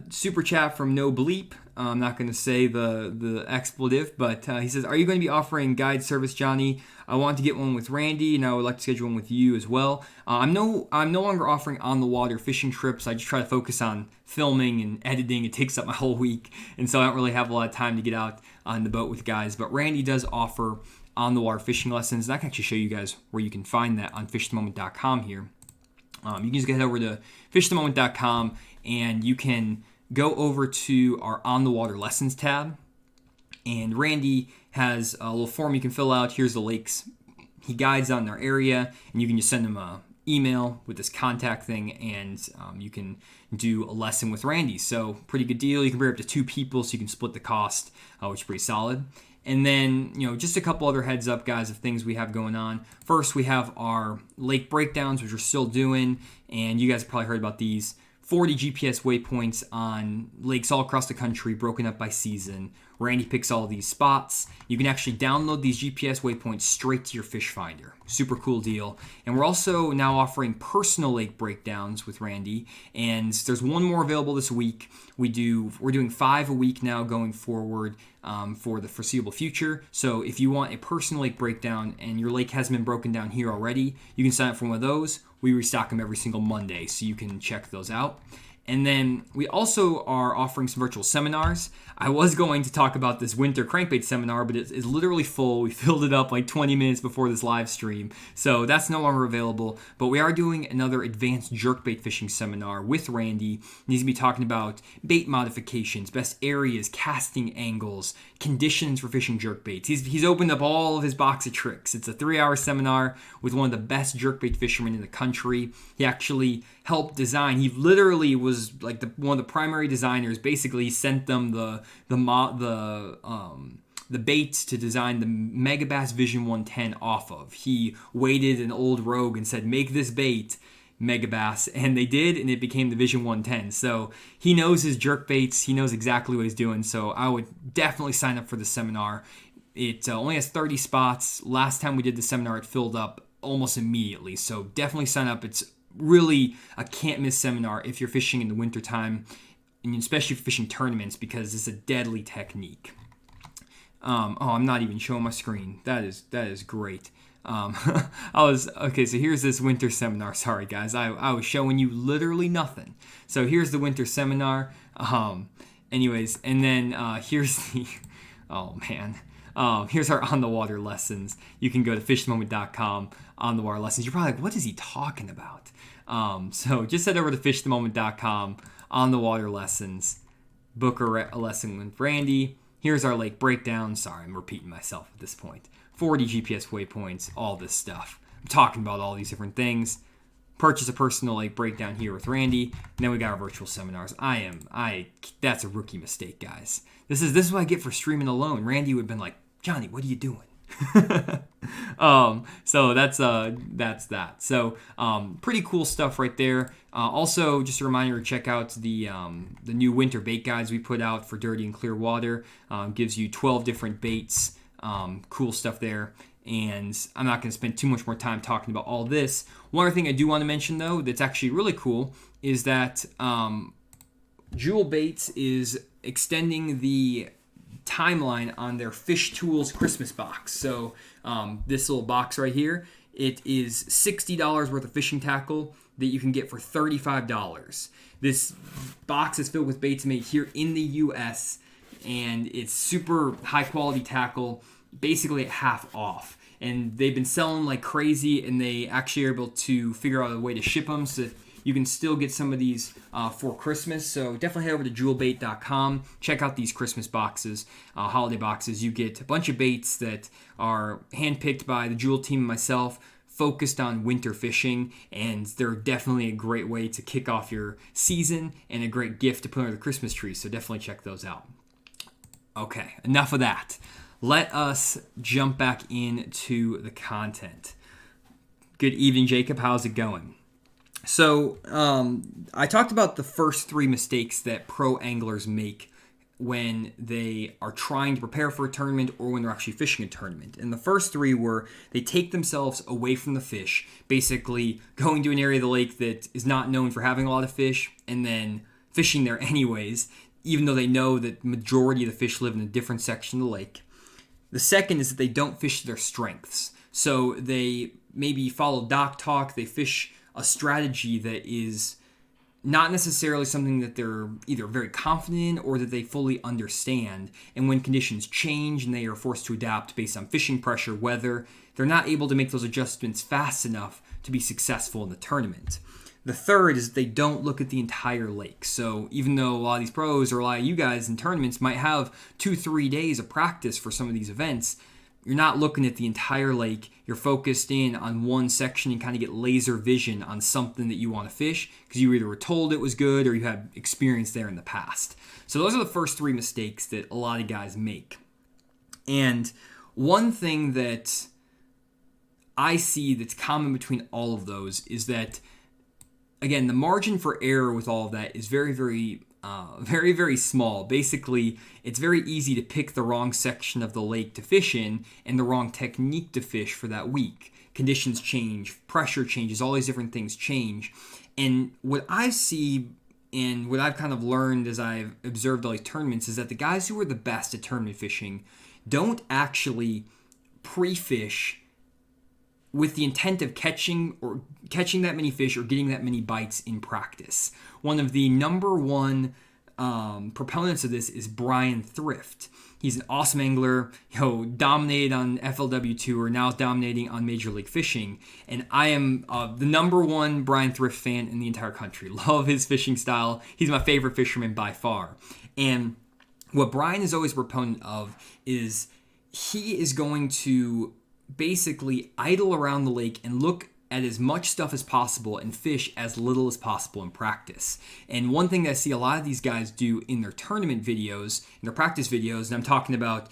super chat from No Bleep. I'm not going to say the expletive, but he says, "Are you going to be offering guide service, Johnny? I want to get one with Randy, and I would like to schedule one with you as well. I'm no longer offering on the water fishing trips. I just try to focus on filming and editing. It takes up my whole week, and so I don't really have a lot of time to get out on the boat with guys. But Randy does offer on the water fishing lessons, and I can actually show you guys where you can find that on fishthemoment.com here. You can just head over to fishthemoment.com, and you can go over to our On the Water Lessons tab, and Randy has a little form you can fill out. Here's the lakes he guides on their area, and you can just send him an email with this contact thing, and you can do a lesson with Randy. So pretty good deal. You can bring up to 2 people, so you can split the cost, which is pretty solid. And then, just a couple other heads up, guys, of things we have going on. First, we have our lake breakdowns, which we're still doing, and you guys have probably heard about these. 40 GPS waypoints on lakes all across the country, broken up by season. Randy picks all these spots. You can actually download these GPS waypoints straight to your fish finder. Super cool deal. And we're also now offering personal lake breakdowns with Randy. And there's one more available this week. We're doing 5 a week now going forward for the foreseeable future. So if you want a personal lake breakdown and your lake hasn't been broken down here already, you can sign up for one of those. We restock them every single Monday, so you can check those out. And then we also are offering some virtual seminars. I was going to talk about this winter crankbait seminar, but it's literally full. We filled it up like 20 minutes before this live stream. So that's no longer available. But we are doing another advanced jerkbait fishing seminar with Randy. He's going to be talking about bait modifications, best areas, casting angles, conditions for fishing jerkbaits. He's opened up all of his box of tricks. It's a 3-hour seminar with one of the best jerkbait fishermen in the country. He actually helped design. He literally was like one of the primary designers. Basically, he sent them the baits to design the Megabass Vision 110 off of. He weighted an old Rogue and said, "Make this bait, Megabass," and they did, and it became the Vision 110. So he knows his jerkbaits. He knows exactly what he's doing. So I would definitely sign up for the seminar. It only has 30 spots. Last time we did the seminar, it filled up almost immediately. So definitely sign up. It's really a can't miss seminar if you're fishing in the wintertime, and especially for fishing tournaments, because it's a deadly technique. I'm not even showing my screen. That is great. Okay, so here's this winter seminar. Sorry guys, I was showing you literally nothing. So here's the winter seminar. Anyways, and then here's the here's our on the water lessons. You can go to fishthemoment.com, on the water lessons. You're probably like, what is he talking about? So just head over to fishthemoment.com, on the water lessons, book a lesson with Randy. Here's our lake breakdown. Sorry, I'm repeating myself at this point. 40 GPS waypoints, all this stuff. I'm talking about all these different things. Purchase a personal lake breakdown here with Randy. And then we got our virtual seminars. That's a rookie mistake, guys. This is what I get for streaming alone. Randy would have been like, "Johnny, what are you doing?" So that's that. So pretty cool stuff right there. Also, just a reminder to check out the new winter bait guides we put out for dirty and clear water. Gives you 12 different baits. Cool stuff there. And I'm not going to spend too much more time talking about all this. One other thing I do want to mention, though, that's actually really cool is that Jewel Baits is extending the timeline on their Fish Tools Christmas box. So this little box right here, it is $60 worth of fishing tackle that you can get for $35. This box is filled with baits made here in the U.S., and it's super high quality tackle, basically at half off. And they've been selling like crazy, and they actually are able to figure out a way to ship them so that you can still get some of these for Christmas. So definitely head over to jewelbait.com. Check out these Christmas boxes, holiday boxes. You get a bunch of baits that are handpicked by the Jewel team and myself, focused on winter fishing, and they're definitely a great way to kick off your season and a great gift to put under the Christmas tree. So definitely check those out. Okay, enough of that. Let us jump back into the content. Good evening, Jacob. How's it going? So I talked about the first 3 mistakes that pro anglers make when they are trying to prepare for a tournament or when they're actually fishing a tournament. And the first 3 were they take themselves away from the fish, basically going to an area of the lake that is not known for having a lot of fish and then fishing there anyways. even though they know that the majority of the fish live in a different section of the lake. The second is that they don't fish to their strengths. So they maybe follow dock talk, they fish a strategy that is not necessarily something that they're either very confident in or that they fully understand. And when conditions change and they are forced to adapt based on fishing pressure, weather, they're not able to make those adjustments fast enough to be successful in the tournament. The third is they don't look at the entire lake. So even though a lot of these pros or a lot of you guys in tournaments might have 2-3 days of practice for some of these events, you're not looking at the entire lake. You're focused in on one section and kind of get laser vision on something that you want to fish because you either were told it was good or you had experience there in the past. So those are the first 3 mistakes that a lot of guys make. And one thing that I see that's common between all of those is that, again, the margin for error with all of that is very, very small. Basically, it's very easy to pick the wrong section of the lake to fish in and the wrong technique to fish for that week. Conditions change, pressure changes, all these different things change. And what I see and what I've kind of learned as I've observed all these tournaments is that the guys who are the best at tournament fishing don't actually pre-fish with the intent of catching that many fish or getting that many bites in practice. One of the number one proponents of this is Brian Thrift. He's an awesome angler, dominated on FLW Tour, now is dominating on Major League Fishing. And I am the number one Brian Thrift fan in the entire country. Love his fishing style. He's my favorite fisherman by far. And what Brian is always a proponent of is he is going to basically idle around the lake and look at as much stuff as possible and fish as little as possible in practice. And one thing that I see a lot of these guys do in their tournament videos, in their practice videos, and I'm talking about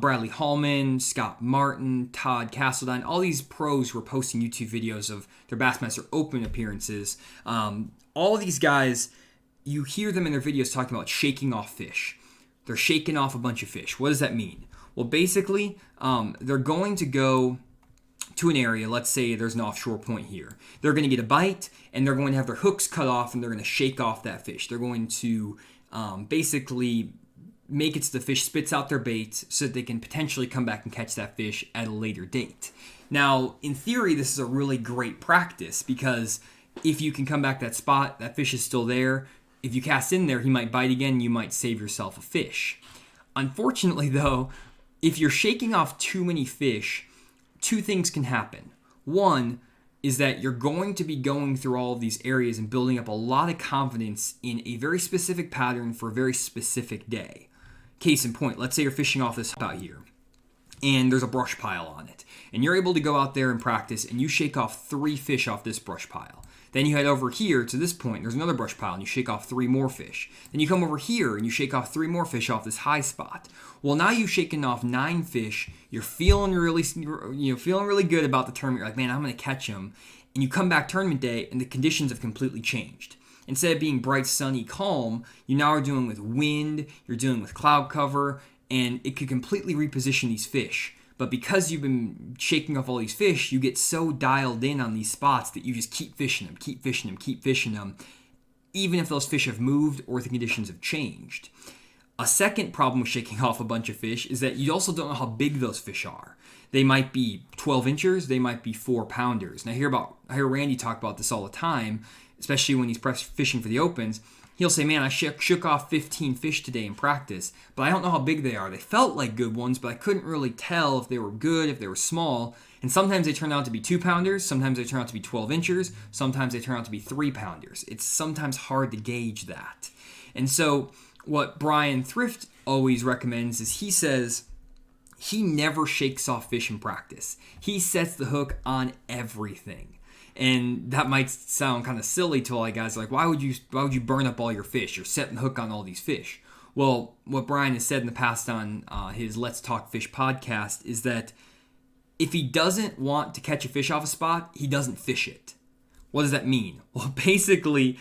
Bradley Hallman, Scott Martin, Todd Castledine, all these pros who are posting YouTube videos of their Bassmaster Open appearances. All of these guys, you hear them in their videos talking about shaking off fish. They're shaking off a bunch of fish. What does that mean? Well, basically, they're going to go to an area, let's say there's an offshore point here. They're going to get a bite, and they're going to have their hooks cut off, and they're going to shake off that fish. They're going to basically make it so the fish spits out their bait so that they can potentially come back and catch that fish at a later date. Now, in theory, this is a really great practice because if you can come back that spot, that fish is still there. If you cast in there, he might bite again, you might save yourself a fish. Unfortunately, though, if you're shaking off too many fish, 2 things can happen. One is that you're going to be going through all of these areas and building up a lot of confidence in a very specific pattern for a very specific day. Case in point, let's say you're fishing off this out here, and there's a brush pile on it. And you're able to go out there and practice, and you shake off 3 fish off this brush pile. Then you head over here to this point, there's another brush pile, and you shake off 3 more fish. Then you come over here, and you shake off 3 more fish off this high spot. Well, now you've shaken off 9 fish. You're feeling really good about the tournament. You're like, man, I'm going to catch them. And you come back tournament day, and the conditions have completely changed. Instead of being bright, sunny, calm, you now are dealing with wind, you're dealing with cloud cover, and it could completely reposition these fish. But because you've been shaking off all these fish, you get so dialed in on these spots that you just keep fishing them, even if those fish have moved or the conditions have changed. A second problem with shaking off a bunch of fish is that you also don't know how big those fish are. They might be 12 inchers, they might be 4-pounders. And I hear Randy talk about this all the time, especially when he's fishing for the Opens. He'll say, man, I shook off 15 fish today in practice, but I don't know how big they are. They felt like good ones, but I couldn't really tell if they were good, if they were small. And sometimes they turn out to be 2-pounders, sometimes they turn out to be 12 inchers, sometimes they turn out to be 3-pounders. It's sometimes hard to gauge that. And so what Brian Thrift always recommends is he says he never shakes off fish in practice. He sets the hook on everything. And that might sound kind of silly to all you guys. Like, why would you burn up all your fish? You're setting the hook on all these fish. Well, what Brian has said in the past on his Let's Talk Fish podcast is that if he doesn't want to catch a fish off a spot, he doesn't fish it. What does that mean? Well, basically,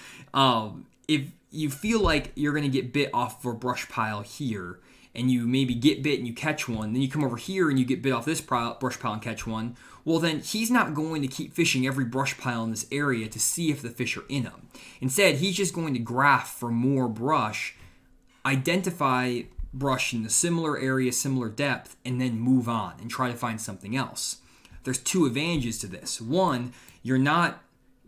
if you feel like you're going to get bit off of a brush pile here, and you maybe get bit and you catch one, then you come over here and you get bit off this brush pile and catch one, well then he's not going to keep fishing every brush pile in this area to see if the fish are in them. Instead, he's just going to graph for more brush identify brush in a similar area, similar depth, and then move on and try to find something else. There's two advantages to this. One, you're not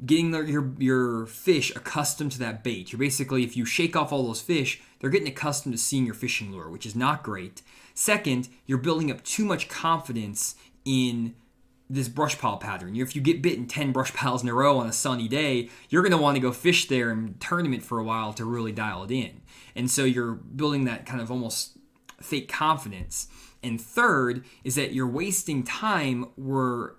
getting your fish accustomed to that bait. You're basically, if you shake off all those fish, they're getting accustomed to seeing your fishing lure, which is not great. Second, you're building up too much confidence in this brush pile pattern. If you get bitten 10 brush piles in a row on a sunny day, you're going to want to go fish there in tournament for a while to really dial it in. And so you're building that kind of almost fake confidence. And third is that you're wasting time where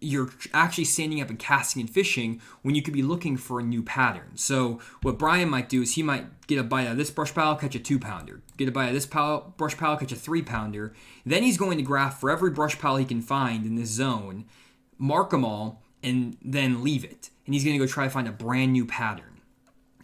you're actually standing up and casting and fishing when you could be looking for a new pattern. So what Brian might do is he might get a bite out of this brush pile, catch a 2-pounder. Get a bite out of this brush pile, catch a 3-pounder. Then he's going to graph for every brush pile he can find in this zone, mark them all, and then leave it. And he's going to go try to find a brand new pattern.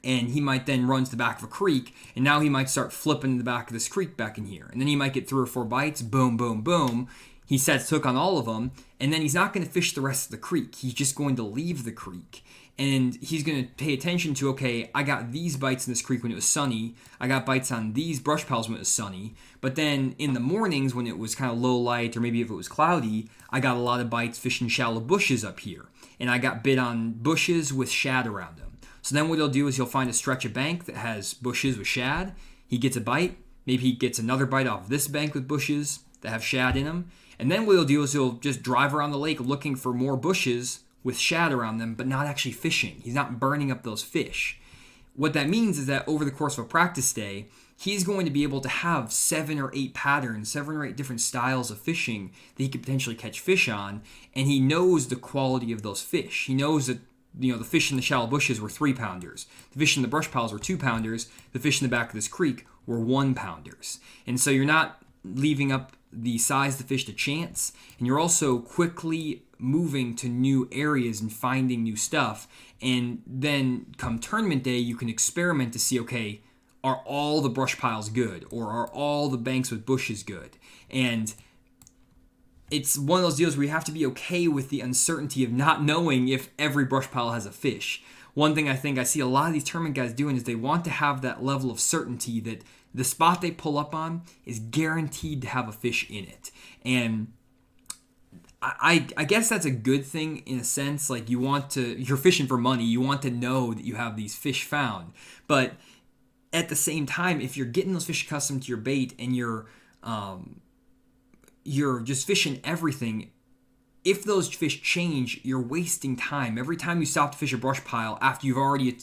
And he might then run to the back of a creek, and now he might start flipping the back of this creek back in here. And then he might get 3 or 4 bites, boom, boom, boom. He sets hook on all of them, and then he's not going to fish the rest of the creek. He's just going to leave the creek. And he's going to pay attention to, okay, I got these bites in this creek when it was sunny. I got bites on these brush piles when it was sunny. But then in the mornings when it was kind of low light, or maybe if it was cloudy, I got a lot of bites fishing shallow bushes up here. And I got bit on bushes with shad around them. So then what he'll do is he'll find a stretch of bank that has bushes with shad. He gets a bite. Maybe he gets another bite off this bank with bushes that have shad in them. And then what he'll do is he'll just drive around the lake looking for more bushes with shad around them, but not actually fishing. He's not burning up those fish. What that means is that over the course of a practice day, he's going to be able to have 7 or 8 patterns, 7 or 8 different styles of fishing that he could potentially catch fish on, and he knows the quality of those fish. He knows that the fish in the shallow bushes were 3-pounders. The fish in the brush piles were 2-pounders. The fish in the back of this creek were 1-pounders. And so you're not leaving up the size of the fish to chance, and you're also quickly moving to new areas and finding new stuff. And then come tournament day, you can experiment to see, okay, are all the brush piles good, or are all the banks with bushes good? And it's one of those deals where you have to be okay with the uncertainty of not knowing if every brush pile has a fish. One thing I think I see a lot of these tournament guys doing is they want to have that level of certainty that the spot they pull up on is guaranteed to have a fish in it. And I guess that's a good thing in a sense. Like, you're fishing for money. You want to know that you have these fish found. But at the same time, if you're getting those fish accustomed to your bait and you're just fishing everything, if those fish change, you're wasting time. Every time you stop to fish a brush pile after you've already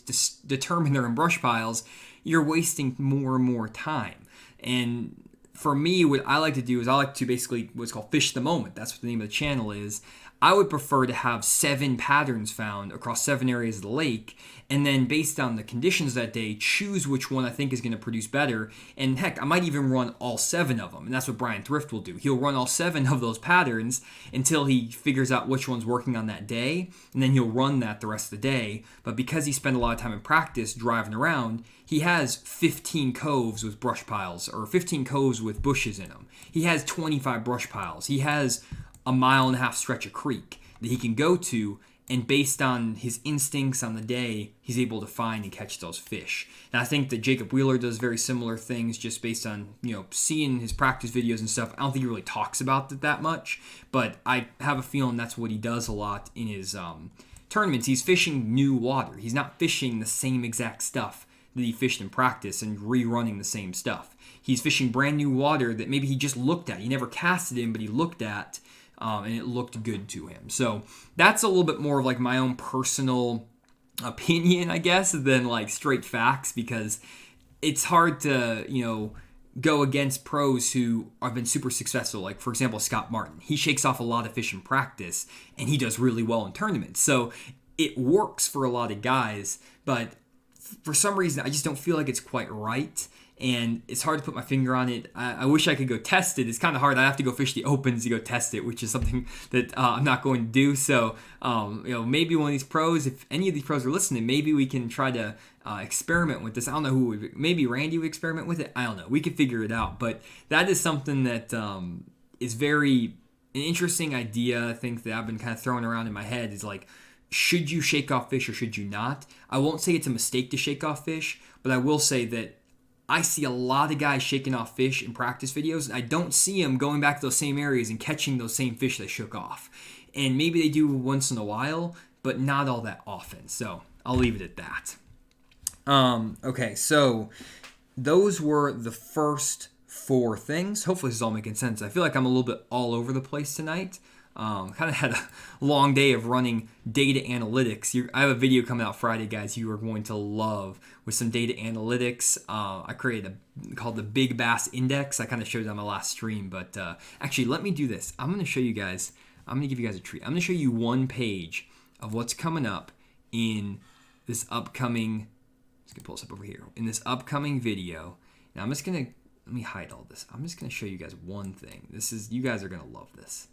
determined they're in brush piles, you're wasting more and more time. And for me, what I like to do is I like to basically what's called fish the moment. That's what the name of the channel is. I would prefer to have 7 patterns found across 7 areas of the lake, and then based on the conditions that day, choose which one I think is going to produce better. And heck, I might even run all 7 of them, and that's what Brian Thrift will do. He'll run all 7 of those patterns until he figures out which one's working on that day, and then he'll run that the rest of the day. But because he spent a lot of time in practice driving around, he has 15 coves with brush piles, or 15 coves with bushes in them. He has 25 brush piles. He has a 1.5 mile stretch of creek that he can go to, and based on his instincts on the day, he's able to find and catch those fish. And I think that Jacob Wheeler does very similar things just based on, seeing his practice videos and stuff. I don't think he really talks about it that much, but I have a feeling that's what he does a lot in his tournaments. He's fishing new water. He's not fishing the same exact stuff that he fished in practice and rerunning the same stuff. He's fishing brand new water that maybe he just looked at. He never casted in, but he looked at, and it looked good to him. So that's a little bit more of like my own personal opinion, I guess, than like straight facts, because it's hard to, go against pros who have been super successful. Like, for example, Scott Martin. He shakes off a lot of fish in practice, and he does really well in tournaments. So it works for a lot of guys, but for some reason, I just don't feel like it's quite right. And it's hard to put my finger on it. I wish I could go test it. It's kind of hard. I have to go fish the opens to go test it, which is something that I'm not going to do. So, maybe one of these pros, if any of these pros are listening, maybe we can try to experiment with this. I don't know maybe Randy would experiment with it. I don't know. We could figure it out. But that is something that is an interesting idea. I think that I've been kind of throwing around in my head is like, should you shake off fish or should you not? I won't say it's a mistake to shake off fish, but I will say that I see a lot of guys shaking off fish in practice videos, and I don't see them going back to those same areas and catching those same fish they shook off. And maybe they do once in a while, but not all that often. So I'll leave it at that. Okay, so those were the first 4 things. Hopefully this is all making sense. I feel like I'm a little bit all over the place tonight. Kind of had a long day of running data analytics. I have a video coming out Friday, guys, you are going to love with some data analytics. I created called the Big Bass Index. I kind of showed it on my last stream, but actually, let me do this. I'm going to show you guys, I'm going to give you guys a treat. I'm going to show you one page of what's coming up in this upcoming, let's get pull this up over here, in this upcoming video. Now, I'm just going to, let me hide all this. I'm just going to show you guys one thing. You guys are going to love this.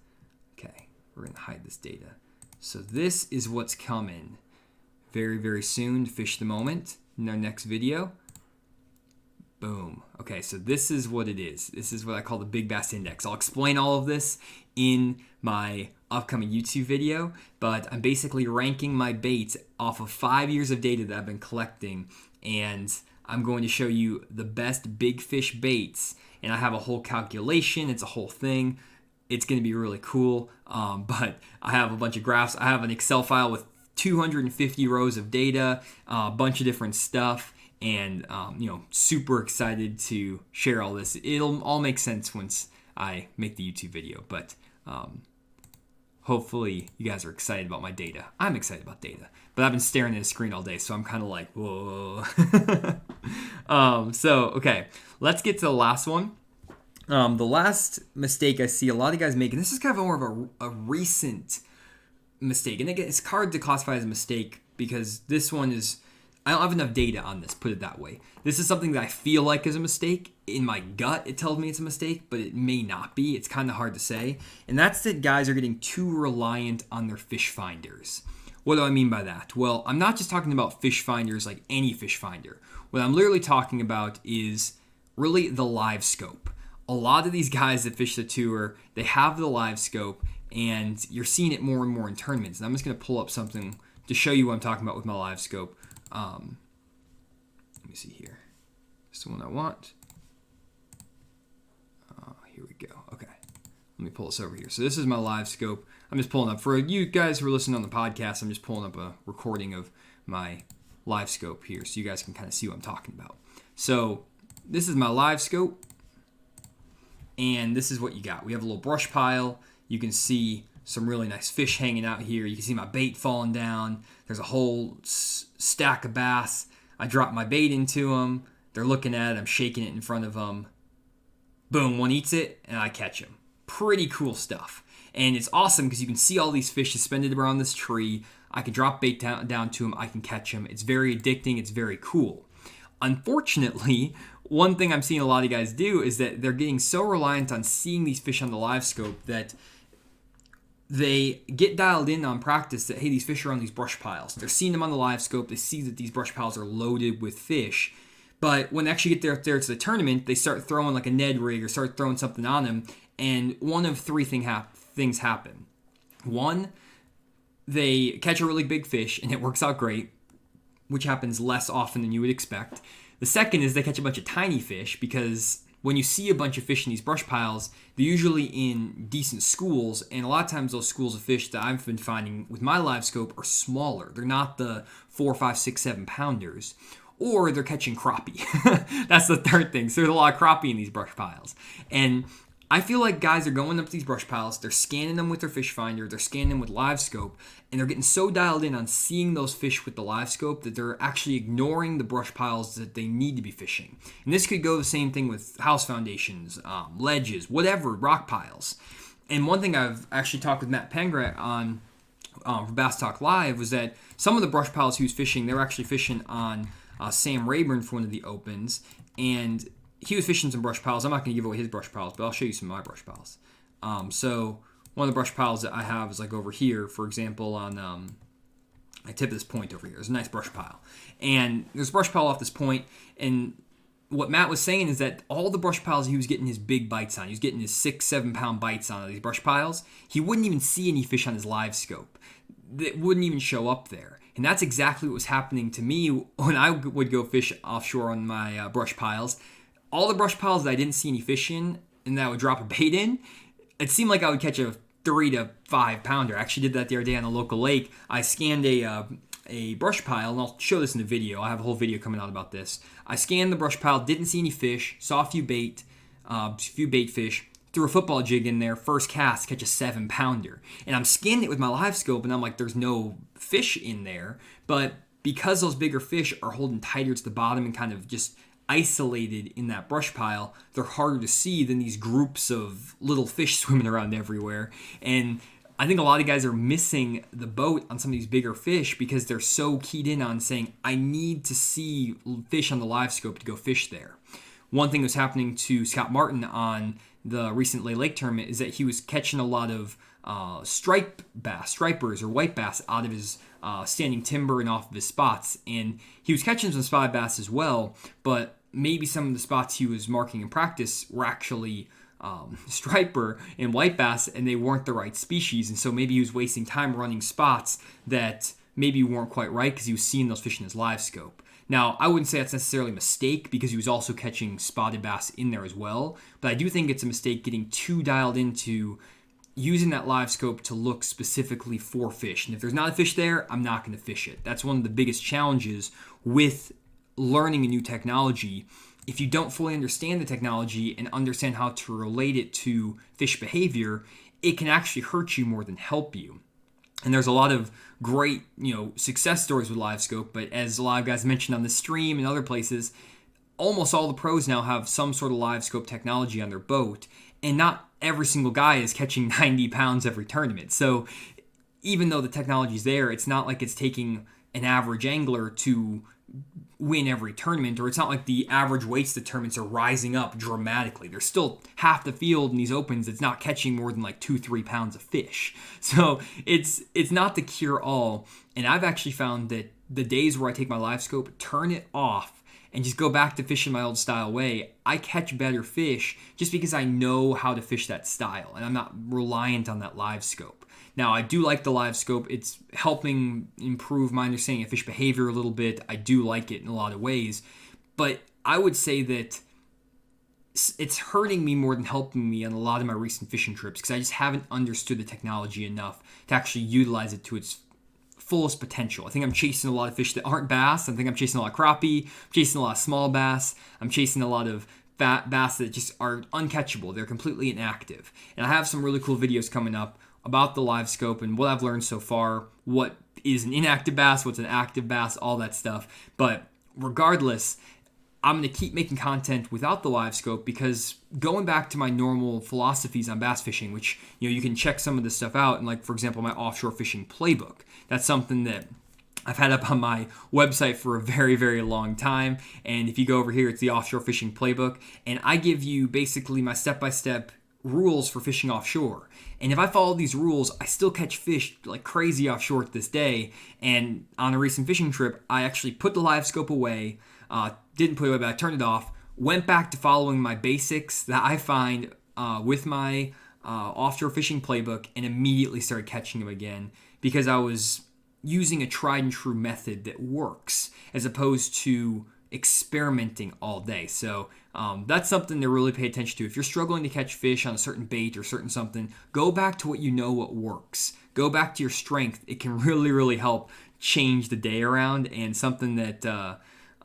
Okay, we're going to hide this data. So this is what's coming very, very soon to Fish the Moment in our next video. Boom. Okay, so this is what it is. This is what I call the Big Bass Index. I'll explain all of this in my upcoming YouTube video, but I'm basically ranking my baits off of 5 years of data that I've been collecting, and I'm going to show you the best big fish baits, and I have a whole calculation. It's a whole thing. It's going to be really cool, but I have a bunch of graphs. I have an Excel file with 250 rows of data, a bunch of different stuff, and super excited to share all this. It'll all make sense once I make the YouTube video, but hopefully you guys are excited about my data. I'm excited about data, but I've been staring at the screen all day, so I'm kind of like, whoa. Okay, let's get to the last one. The last mistake I see a lot of guys making, this is kind of more of a recent mistake. And again, it's hard to classify as a mistake because this one is, I don't have enough data on this, put it that way. This is something that I feel like is a mistake. In my gut, it tells me it's a mistake, but it may not be. It's kind of hard to say. And that's that guys are getting too reliant on their fish finders. What do I mean by that? Well, I'm not just talking about fish finders like any fish finder. What I'm literally talking about is really the live scope. A lot of these guys that fish the tour, they have the live scope, and you're seeing it more and more in tournaments. And I'm just going to pull up something to show you what I'm talking about with my live scope. Let me see here. This is the one I want. Here we go. Okay. Let me pull this over here. So this is my live scope. I'm just pulling up. For you guys who are listening on the podcast, I'm just pulling up a recording of my live scope here so you guys can kind of see what I'm talking about. So this is my live scope. And this is what you got. We have a little brush pile. You can see some really nice fish hanging out here. You can see my bait falling down. There's a whole stack of bass. I drop my bait into them. They're looking at it. I'm shaking it in front of them. Boom, one eats it, and I catch him. Pretty cool stuff. And it's awesome because you can see all these fish suspended around this tree. I can drop bait down to them. I can catch them. It's very addicting. It's very cool. Unfortunately, one thing I'm seeing a lot of guys do is that they're getting so reliant on seeing these fish on the live scope that they get dialed in on practice that, hey, these fish are on these brush piles. They're seeing them on the live scope. They see that these brush piles are loaded with fish. But when they actually get there to the tournament, they start throwing like a Ned rig or start throwing something on them. And one of 3 things happen. One, they catch a really big fish and it works out great, which happens less often than you would expect. The second is they catch a bunch of tiny fish because when you see a bunch of fish in these brush piles, they're usually in decent schools, and a lot of times those schools of fish that I've been finding with my live scope are smaller. They're not the 4, 5, 6, 7 pounders, or they're catching crappie. That's the third thing. So there's a lot of crappie in these brush piles. And I feel like guys are going up to these brush piles, they're scanning them with their fish finder, they're scanning them with live scope, and they're getting so dialed in on seeing those fish with the live scope that they're actually ignoring the brush piles that they need to be fishing. And this could go the same thing with house foundations, ledges, whatever, rock piles. And one thing I've actually talked with Matt Pengrat on for Bass Talk Live was that some of the brush piles he was fishing, they were actually fishing on Sam Rayburn for one of the opens, and he was fishing some brush piles. I'm not going to give away his brush piles, but I'll show you some of my brush piles. So one of the brush piles that I have is like over here, for example, on I tip this point over here. There's a nice brush pile. And there's a brush pile off this point, and what Matt was saying is that all the brush piles he was getting his big bites on, he was getting his 6-7 pound bites on these brush piles, he wouldn't even see any fish on his live scope. that wouldn't even show up there. And that's exactly what was happening to me when I would go fish offshore on my brush piles. All the brush piles that I didn't see any fish in and that I would drop a bait in, it seemed like I would catch a 3 to 5 pounder. I actually did that the other day on a local lake. I scanned a brush pile, and I'll show this in the video. I have a whole video coming out about this. I scanned the brush pile, didn't see any fish, saw a few bait fish, threw a football jig in there, first cast, catch a 7 pounder. And I'm scanning it with my live scope, and I'm like, there's no fish in there. But because those bigger fish are holding tighter to the bottom and kind of just isolated in that brush pile, they're harder to see than these groups of little fish swimming around everywhere. And I think a lot of guys are missing the boat on some of these bigger fish because they're so keyed in on saying, I need to see fish on the live scope to go fish there. One thing that's happening to Scott Martin on the recent Lake tournament is that he was catching a lot of stripers or white bass out of his standing timber and off of his spots. And he was catching some spotted bass as well, but maybe some of the spots he was marking in practice were actually striper and white bass, and they weren't the right species. And so maybe he was wasting time running spots that maybe weren't quite right because he was seeing those fish in his live scope. Now, I wouldn't say that's necessarily a mistake because he was also catching spotted bass in there as well, but I do think it's a mistake getting too dialed into using that live scope to look specifically for fish. And if there's not a fish there, I'm not going to fish it. That's one of the biggest challenges with learning a new technology. If you don't fully understand the technology and understand how to relate it to fish behavior, it can actually hurt you more than help you. And there's a lot of great, success stories with live scope, but as a lot of guys mentioned on the stream and other places, almost all the pros now have some sort of live scope technology on their boat, and not every single guy is catching 90 pounds every tournament. So even though the technology's there, it's not like it's taking an average angler to win every tournament, or it's not like the average weights of the tournaments are rising up dramatically. There's still half the field in these opens that's not catching more than like 2-3 pounds of fish. So it's not the cure all. And I've actually found that the days where I take my live scope, turn it off, and just go back to fishing my old style way, I catch better fish just because I know how to fish that style and I'm not reliant on that live scope. Now, I do like the live scope. It's helping improve my understanding of fish behavior a little bit. I do like it in a lot of ways. But I would say that it's hurting me more than helping me on a lot of my recent fishing trips because I just haven't understood the technology enough to actually utilize it to its fullest potential. I think I'm chasing a lot of fish that aren't bass. I think I'm chasing a lot of crappie. I'm chasing a lot of small bass. I'm chasing a lot of fat bass that just are uncatchable. They're completely inactive. And I have some really cool videos coming up about the live scope and what I've learned so far, what is an inactive bass, what's an active bass, all that stuff. But regardless, I'm going to keep making content without the live scope because going back to my normal philosophies on bass fishing, which you can check some of this stuff out, and like for example my offshore fishing playbook. That's something that I've had up on my website for a very, very long time. And if you go over here, it's the offshore fishing playbook, and I give you basically my step-by-step rules for fishing offshore. And if I follow these rules, I still catch fish like crazy offshore to this day. And on a recent fishing trip, I actually put the live scope away, didn't put it away, but I turned it off, went back to following my basics that I find with my offshore fishing playbook, and immediately started catching them again because I was using a tried and true method that works as opposed to experimenting all day. So that's something to really pay attention to. If you're struggling to catch fish on a certain bait or certain something, go back to what you know what works. Go back to your strength. It can really, really help change the day around, and something that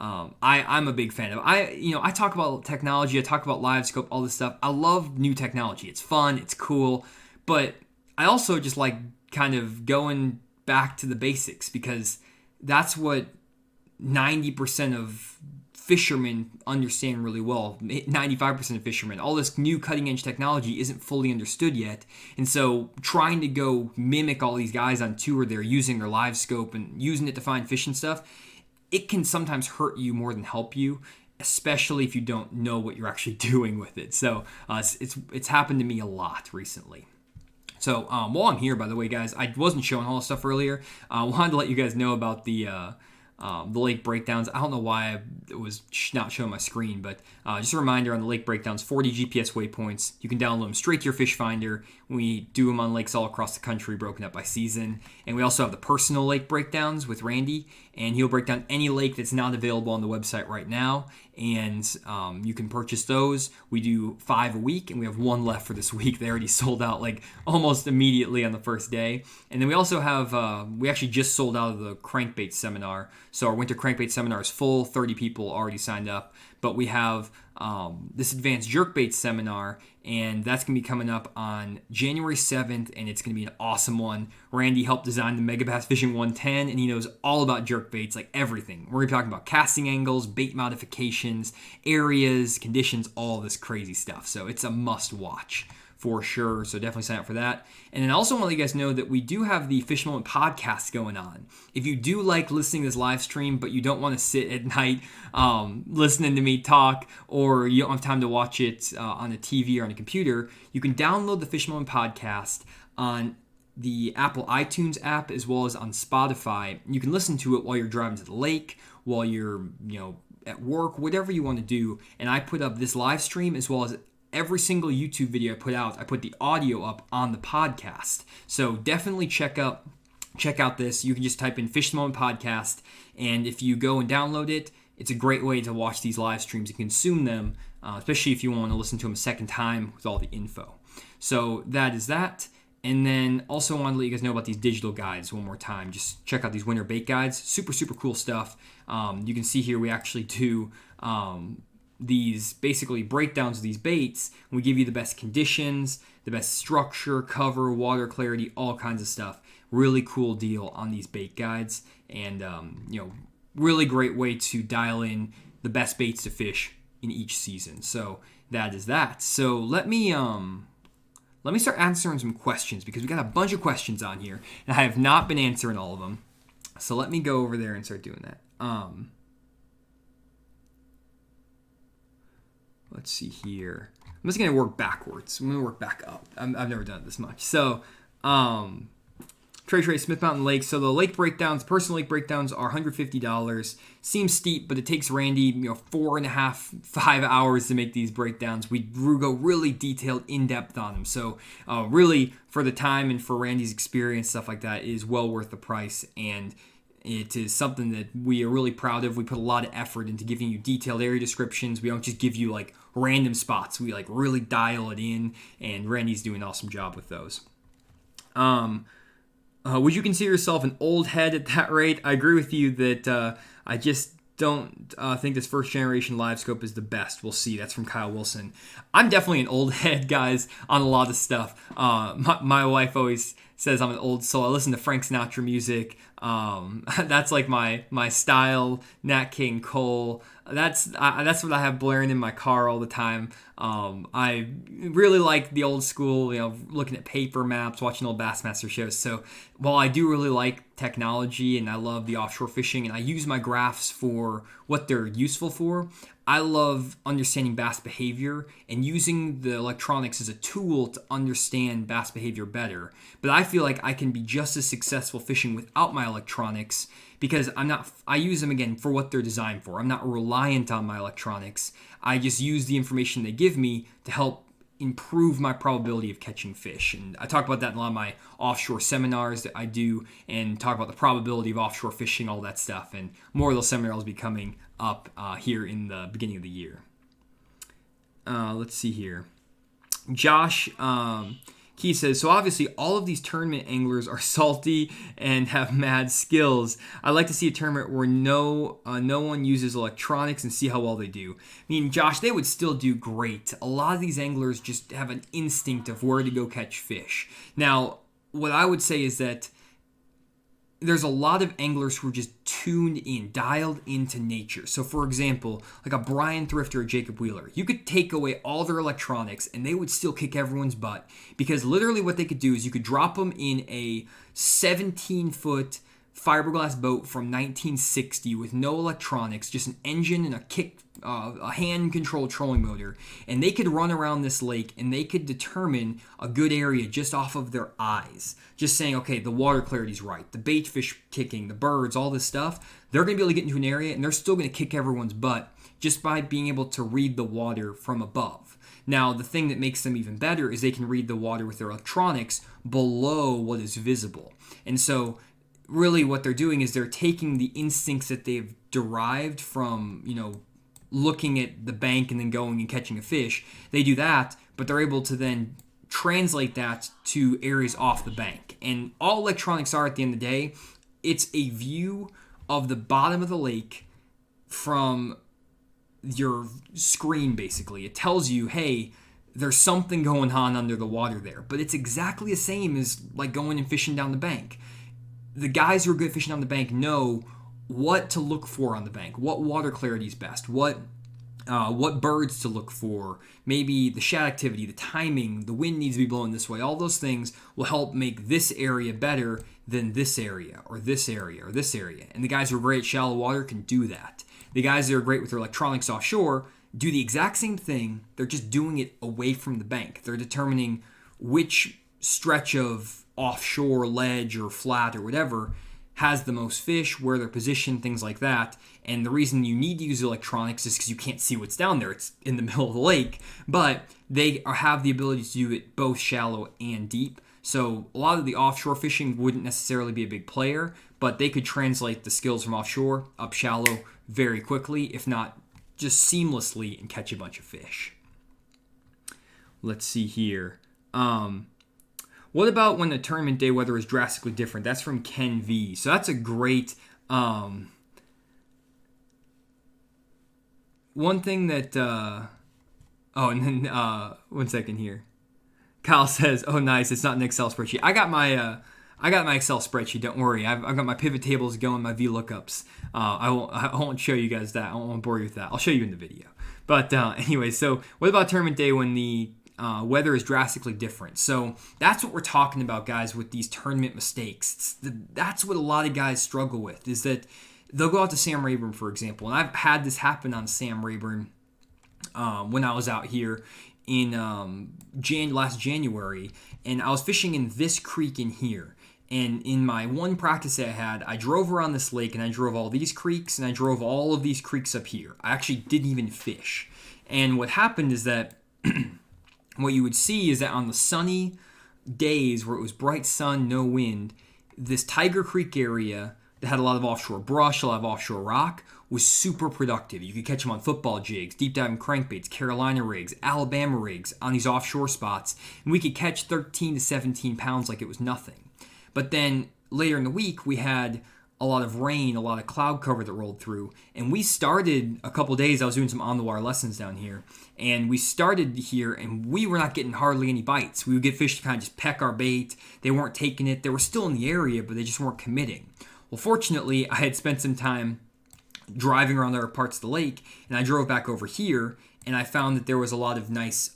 I'm a big fan of. I talk about technology, I talk about live scope, all this stuff. I love new technology. It's fun, it's cool, but I also just like kind of going back to the basics because that's what 90% of fishermen understand really well. 95% of fishermen. All this new cutting edge technology isn't fully understood yet. And so trying to go mimic all these guys on tour, they're using their live scope and using it to find fish and stuff, it can sometimes hurt you more than help you, especially if you don't know what you're actually doing with it. So it's happened to me a lot recently. So while I'm here, by the way, guys, I wasn't showing all this stuff earlier. I wanted to let you guys know about the the lake breakdowns. I don't know why it was not showing my screen, but just a reminder on the lake breakdowns, 40 GPS waypoints. You can download them straight to your fish finder. We do them on lakes all across the country, broken up by season. And we also have the personal lake breakdowns with Randy, and he'll break down any lake that's not available on the website right now. And you can purchase those. We do 5 a week, and we have 1 left for this week. They already sold out like almost immediately on the first day. And then we also have, we actually just sold out of the crankbait seminar. So our winter crankbait seminar is full, 30 people already signed up. But we have this advanced jerkbait seminar, and that's going to be coming up on January 7th, and it's going to be an awesome one. Randy helped design the Mega Bass Fishing 110, and he knows all about jerkbaits, like everything. We're going to be talking about casting angles, bait modifications, areas, conditions, all this crazy stuff. So it's a must-watch for sure, so definitely sign up for that. And then I also want to let you guys know that we do have the Fish Moment podcast going on. If you do like listening to this live stream, but you don't want to sit at night listening to me talk, or you don't have time to watch it on a TV or on a computer, you can download the Fish Moment podcast on the Apple iTunes app as well as on Spotify. You can listen to it while you're driving to the lake, while you're at work, whatever you want to do. And I put up this live stream as well as every single YouTube video I put out. I put the audio up on the podcast. So definitely check out this. You can just type in Fish Moment Podcast, and if you go and download it, it's a great way to watch these live streams and consume them, especially if you want to listen to them a second time with all the info. So that is that. And then also want to let you guys know about these digital guides one more time. Just check out these winter bait guides. Super, super cool stuff. You can see here we actually do these basically breakdowns of these baits. We give you the best conditions, the best structure, cover, water clarity, all kinds of stuff. Really cool deal on these bait guides, and really great way to dial in the best baits to fish in each season. So that is that. So let me start answering some questions, because we got a bunch of questions on here and I have not been answering all of them. So let me go over there and start doing that. Let's see here. I'm just going to work backwards. I'm going to work back up. I've never done it this much. So, Trey, Smith Mountain Lake. So the lake breakdowns, personal lake breakdowns are $150. Seems steep, but it takes Randy, 4.5, 5 hours to make these breakdowns. We go really detailed, in-depth on them. So really, for the time and for Randy's experience, stuff like that, is well worth the price. And it is something that we are really proud of. We put a lot of effort into giving you detailed area descriptions. We don't just give you like random spots. We like really dial it in, and Randy's doing an awesome job with those. Would you consider yourself an old head at that rate? I agree with you that I just don't think this first generation live scope is the best. We'll see. That's from Kyle Wilson. I'm definitely an old head, guys, on a lot of stuff. My wife always says I'm an old soul. I listen to Frank Sinatra music. That's like my style. Nat King Cole. That's what I have blaring in my car all the time. I really like the old school, looking at paper maps, watching old Bassmaster shows. So while I do really like technology and I love the offshore fishing and I use my graphs for what they're useful for, I love understanding bass behavior and using the electronics as a tool to understand bass behavior better. But I feel like I can be just as successful fishing without my electronics, because I use them again for what they're designed for. I'm not reliant on my electronics. I just use the information they give me to help improve my probability of catching fish. And I talk about that in a lot of my offshore seminars that I do, and talk about the probability of offshore fishing, all that stuff. And more of those seminars will be coming up here in the beginning of the year. Let's see here. Josh Key says, so obviously all of these tournament anglers are salty and have mad skills. I'd like to see a tournament where no one uses electronics and see how well they do. I mean, Josh, they would still do great. A lot of these anglers just have an instinct of where to go catch fish. Now, what I would say is that there's a lot of anglers who are just tuned in, dialed into nature. So for example, like a Brian Thrift or a Jacob Wheeler, you could take away all their electronics and they would still kick everyone's butt, because literally what they could do is you could drop them in a 17-foot fiberglass boat from 1960 with no electronics, just an engine and a hand-controlled trolling motor, and they could run around this lake and they could determine a good area just off of their eyes. Just saying, okay, the water clarity's right, the bait fish kicking, the birds, all this stuff. They're going to be able to get into an area and they're still going to kick everyone's butt just by being able to read the water from above. Now, the thing that makes them even better is they can read the water with their electronics below what is visible. And so really what they're doing is they're taking the instincts that they've derived from, looking at the bank and then going and catching a fish. They do that, but they're able to then translate that to areas off the bank. And all electronics are, at the end of the day, it's a view of the bottom of the lake from your screen, basically. It tells you, hey, there's something going on under the water there. But it's exactly the same as like going and fishing down the bank. The guys who are good at fishing on the bank know what to look for on the bank, what water clarity is best, what birds to look for, maybe the shad activity, the timing, the wind needs to be blowing this way. All those things will help make this area better than this area or this area or this area. And the guys who are great at shallow water can do that. The guys that are great with their electronics offshore do the exact same thing. They're just doing it away from the bank. They're determining which stretch of offshore ledge or flat or whatever has the most fish, where they're positioned, things like that. And the reason you need to use electronics is because you can't see what's down there. It's in the middle of the lake. But they have the ability to do it both shallow and deep. So a lot of the offshore fishing wouldn't necessarily be a big player, but they could translate the skills from offshore up shallow very quickly, if not just seamlessly, and catch a bunch of fish. Let's see here. What about when the tournament day weather is drastically different? That's from Ken V. So that's a great one thing that and then one second here. Kyle says, "Oh, nice. It's not an Excel spreadsheet. I got my Excel spreadsheet. Don't worry. I've got my pivot tables going, my VLOOKUPs. I won't show you guys that. I won't bore you with that. I'll show you in the video. But anyway, so what about tournament day when the weather is drastically different? So that's what we're talking about, guys, with these tournament mistakes. That's what a lot of guys struggle with, is that they'll go out to Sam Rayburn, for example. And I've had this happen on Sam Rayburn when I was out here in last January, and I was fishing in this creek in here. And in my one practice that I had, I drove around this lake and I drove all these creeks and I drove all of these creeks up here. I actually didn't even fish. And what happened is that what you would see is that on the sunny days where it was bright sun, no wind, this Tiger Creek area that had a lot of offshore brush, a lot of offshore rock, was super productive. You could catch them on football jigs, deep diving crankbaits, Carolina rigs, Alabama rigs on these offshore spots, and we could catch 13 to 17 pounds like it was nothing. But then later in the week, we had a lot of rain, a lot of cloud cover that rolled through, and we started a couple days. I was doing some on-the-wire lessons down here, and we started here, and we were not getting hardly any bites. We would get fish to kind of just peck our bait. They weren't taking it. They were still in the area, but they just weren't committing. Well, fortunately, I had spent some time driving around other parts of the lake, and I drove back over here, and I found that there was a lot of nice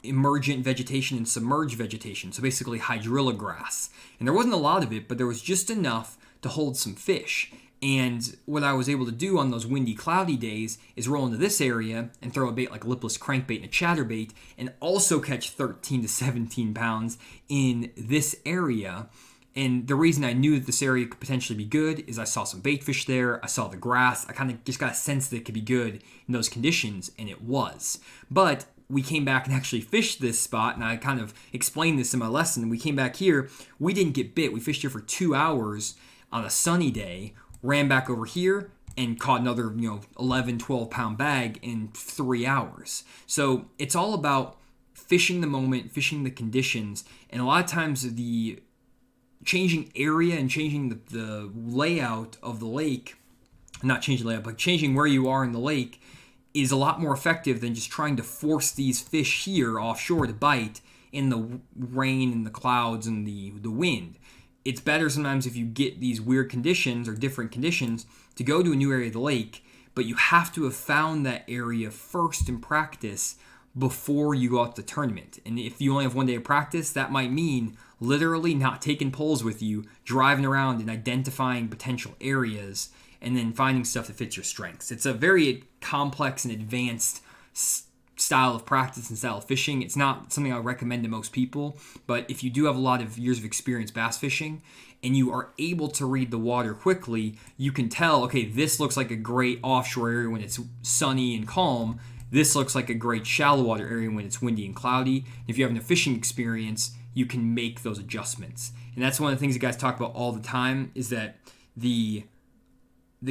emergent vegetation and submerged vegetation, so basically hydrilla grass. And there wasn't a lot of it, but there was just enough to hold some fish. And what I was able to do on those windy, cloudy days is roll into this area and throw a bait like lipless crankbait and a chatterbait, and also catch 13 to 17 pounds in this area. And the reason I knew that this area could potentially be good is I saw some bait fish there, I saw the grass, I kind of just got a sense that it could be good in those conditions, and it was. But we came back and actually fished this spot, and I kind of explained this in my lesson. We came back here, we didn't get bit. We fished here for 2 hours on a sunny day, ran back over here, and caught another 11, 12 pound bag in 3 hours. So it's all about fishing the moment, fishing the conditions, and a lot of times the changing area and changing the layout of the lake, not changing layout, but changing where you are in the lake is a lot more effective than just trying to force these fish here offshore to bite in the rain and the clouds and the wind. It's better sometimes if you get these weird conditions or different conditions to go to a new area of the lake, but you have to have found that area first in practice before you go out to the tournament. And if you only have 1 day of practice, that might mean literally not taking poles with you, driving around and identifying potential areas, and then finding stuff that fits your strengths. It's a very complex and advanced style of practice and style of fishing. It's not something I recommend to most people, but if you do have a lot of years of experience bass fishing and you are able to read the water quickly, you can tell, okay, this looks like a great offshore area when it's sunny and calm. This looks like a great shallow water area when it's windy and cloudy. If you have a fishing experience, you can make those adjustments. And that's one of the things that guys talk about all the time, is that the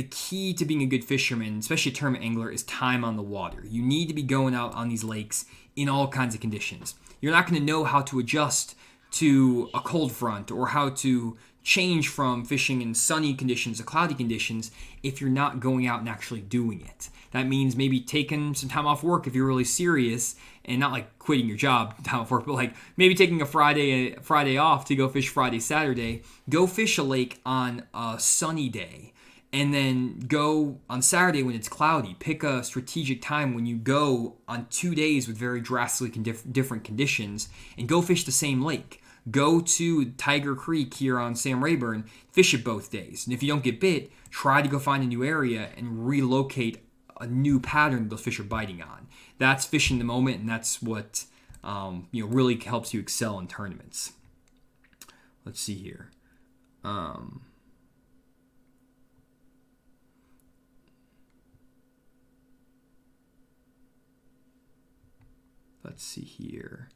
key to being a good fisherman, especially a tournament angler, is time on the water. You need to be going out on these lakes in all kinds of conditions. You're not going to know how to adjust to a cold front or how to change from fishing in sunny conditions to cloudy conditions if you're not going out and actually doing it. That means maybe taking some time off work if you're really serious, and not like quitting your job, time off work, but like maybe taking a Friday off to go fish Friday, Saturday. Go fish a lake on a sunny day. And then go on Saturday when it's cloudy. Pick a strategic time when you go on 2 days with very drastically different conditions and go fish the same lake. Go to Tiger Creek here on Sam Rayburn, fish it both days. And if you don't get bit, try to go find a new area and relocate a new pattern those fish are biting on. That's fishing the moment, and that's what really helps you excel in tournaments. Let's see here. Let's see here.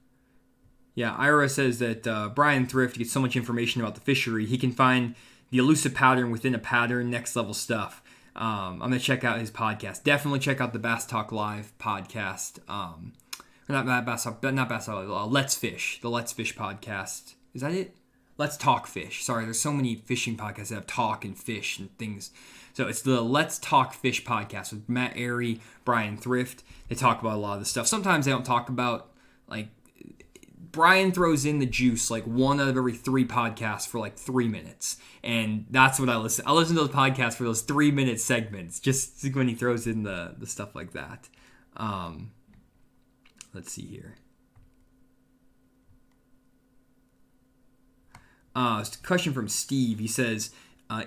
Yeah, Ira says that Brian Thrift gets so much information about the fishery. He can find the elusive pattern within a pattern, next level stuff. I'm going to check out his podcast. Definitely check out the Bass Talk Live podcast. Let's Fish. The Let's Fish podcast. Is that it? Let's Talk Fish. Sorry, there's so many fishing podcasts that have talk and fish and things. So it's the Let's Talk Fish podcast with Matt Airy, Brian Thrift. They talk about a lot of this stuff. Sometimes they don't talk about, like, Brian throws in the juice like one out of every 3 podcasts for like 3 minutes. And that's what I listen. I listen to those podcasts for those 3-minute segments, just when he throws in the stuff like that. Let's see here. Question from Steve. He says,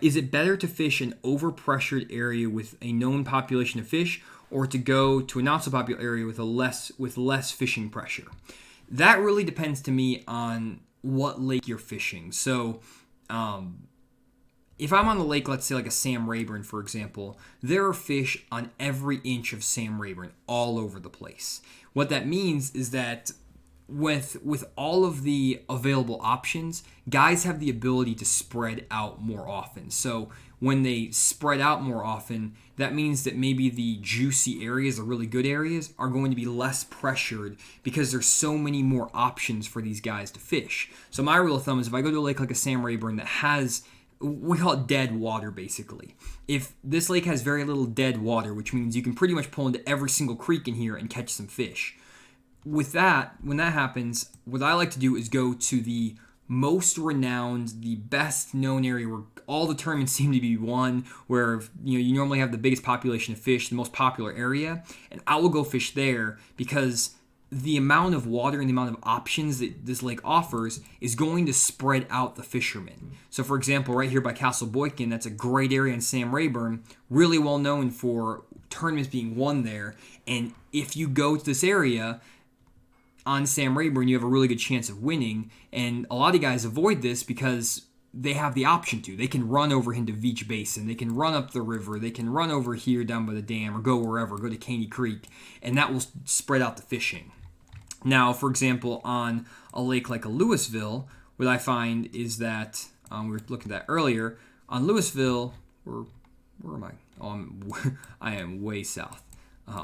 is it better to fish an overpressured area with a known population of fish, or to go to a not so popular area with less fishing pressure? That really depends to me on what lake you're fishing. So, if I'm on the lake, let's say like a Sam Rayburn, for example, there are fish on every inch of Sam Rayburn all over the place. What that means is that with all of the available options, guys have the ability to spread out more often. So when they spread out more often, that means that maybe the juicy areas, the really good areas, are going to be less pressured because there's so many more options for these guys to fish. So my rule of thumb is if I go to a lake like a Sam Rayburn that has, we call it dead water basically. If this lake has very little dead water, which means you can pretty much pull into every single creek in here and catch some fish. With that, when that happens, what I like to do is go to the most renowned, the best known area where all the tournaments seem to be won, where you normally have the biggest population of fish, the most popular area, and I will go fish there because the amount of water and the amount of options that this lake offers is going to spread out the fishermen. So for example, right here by Castle Boykin, that's a great area in Sam Rayburn, really well known for tournaments being won there, and if you go to this area on Sam Rayburn, you have a really good chance of winning. And a lot of guys avoid this because they have the option to. They can run over into Veach Basin. They can run up the river. They can run over here down by the dam or go wherever, go to Caney Creek. And that will spread out the fishing. Now, for example, on a lake like a Louisville, what I find is that, we were looking at that earlier, on Louisville, where am I? Oh, I am way south.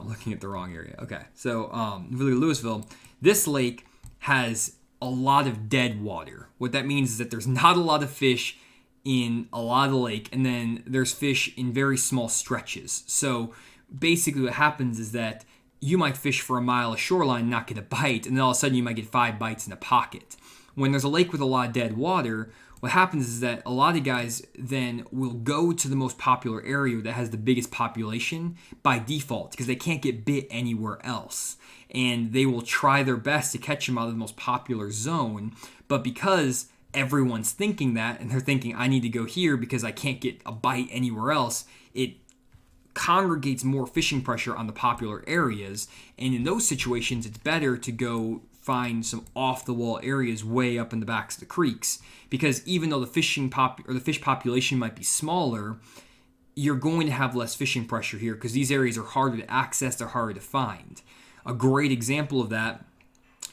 Looking at the wrong area. Okay, so Louisville, this lake has a lot of dead water. What that means is that there's not a lot of fish in a lot of the lake, and then there's fish in very small stretches. So basically what happens is that you might fish for a mile of shoreline and not get a bite, and then all of a sudden you might get 5 bites in a pocket. When there's a lake with a lot of dead water, what happens is that a lot of guys then will go to the most popular area that has the biggest population by default because they can't get bit anywhere else. And they will try their best to catch them out of the most popular zone. But because everyone's thinking that, and they're thinking, I need to go here because I can't get a bite anywhere else, it congregates more fishing pressure on the popular areas. And in those situations, it's better to go find some off-the-wall areas way up in the backs of the creeks, because even though the fish population might be smaller, you're going to have less fishing pressure here because these areas are harder to access, they're harder to find. A great example of that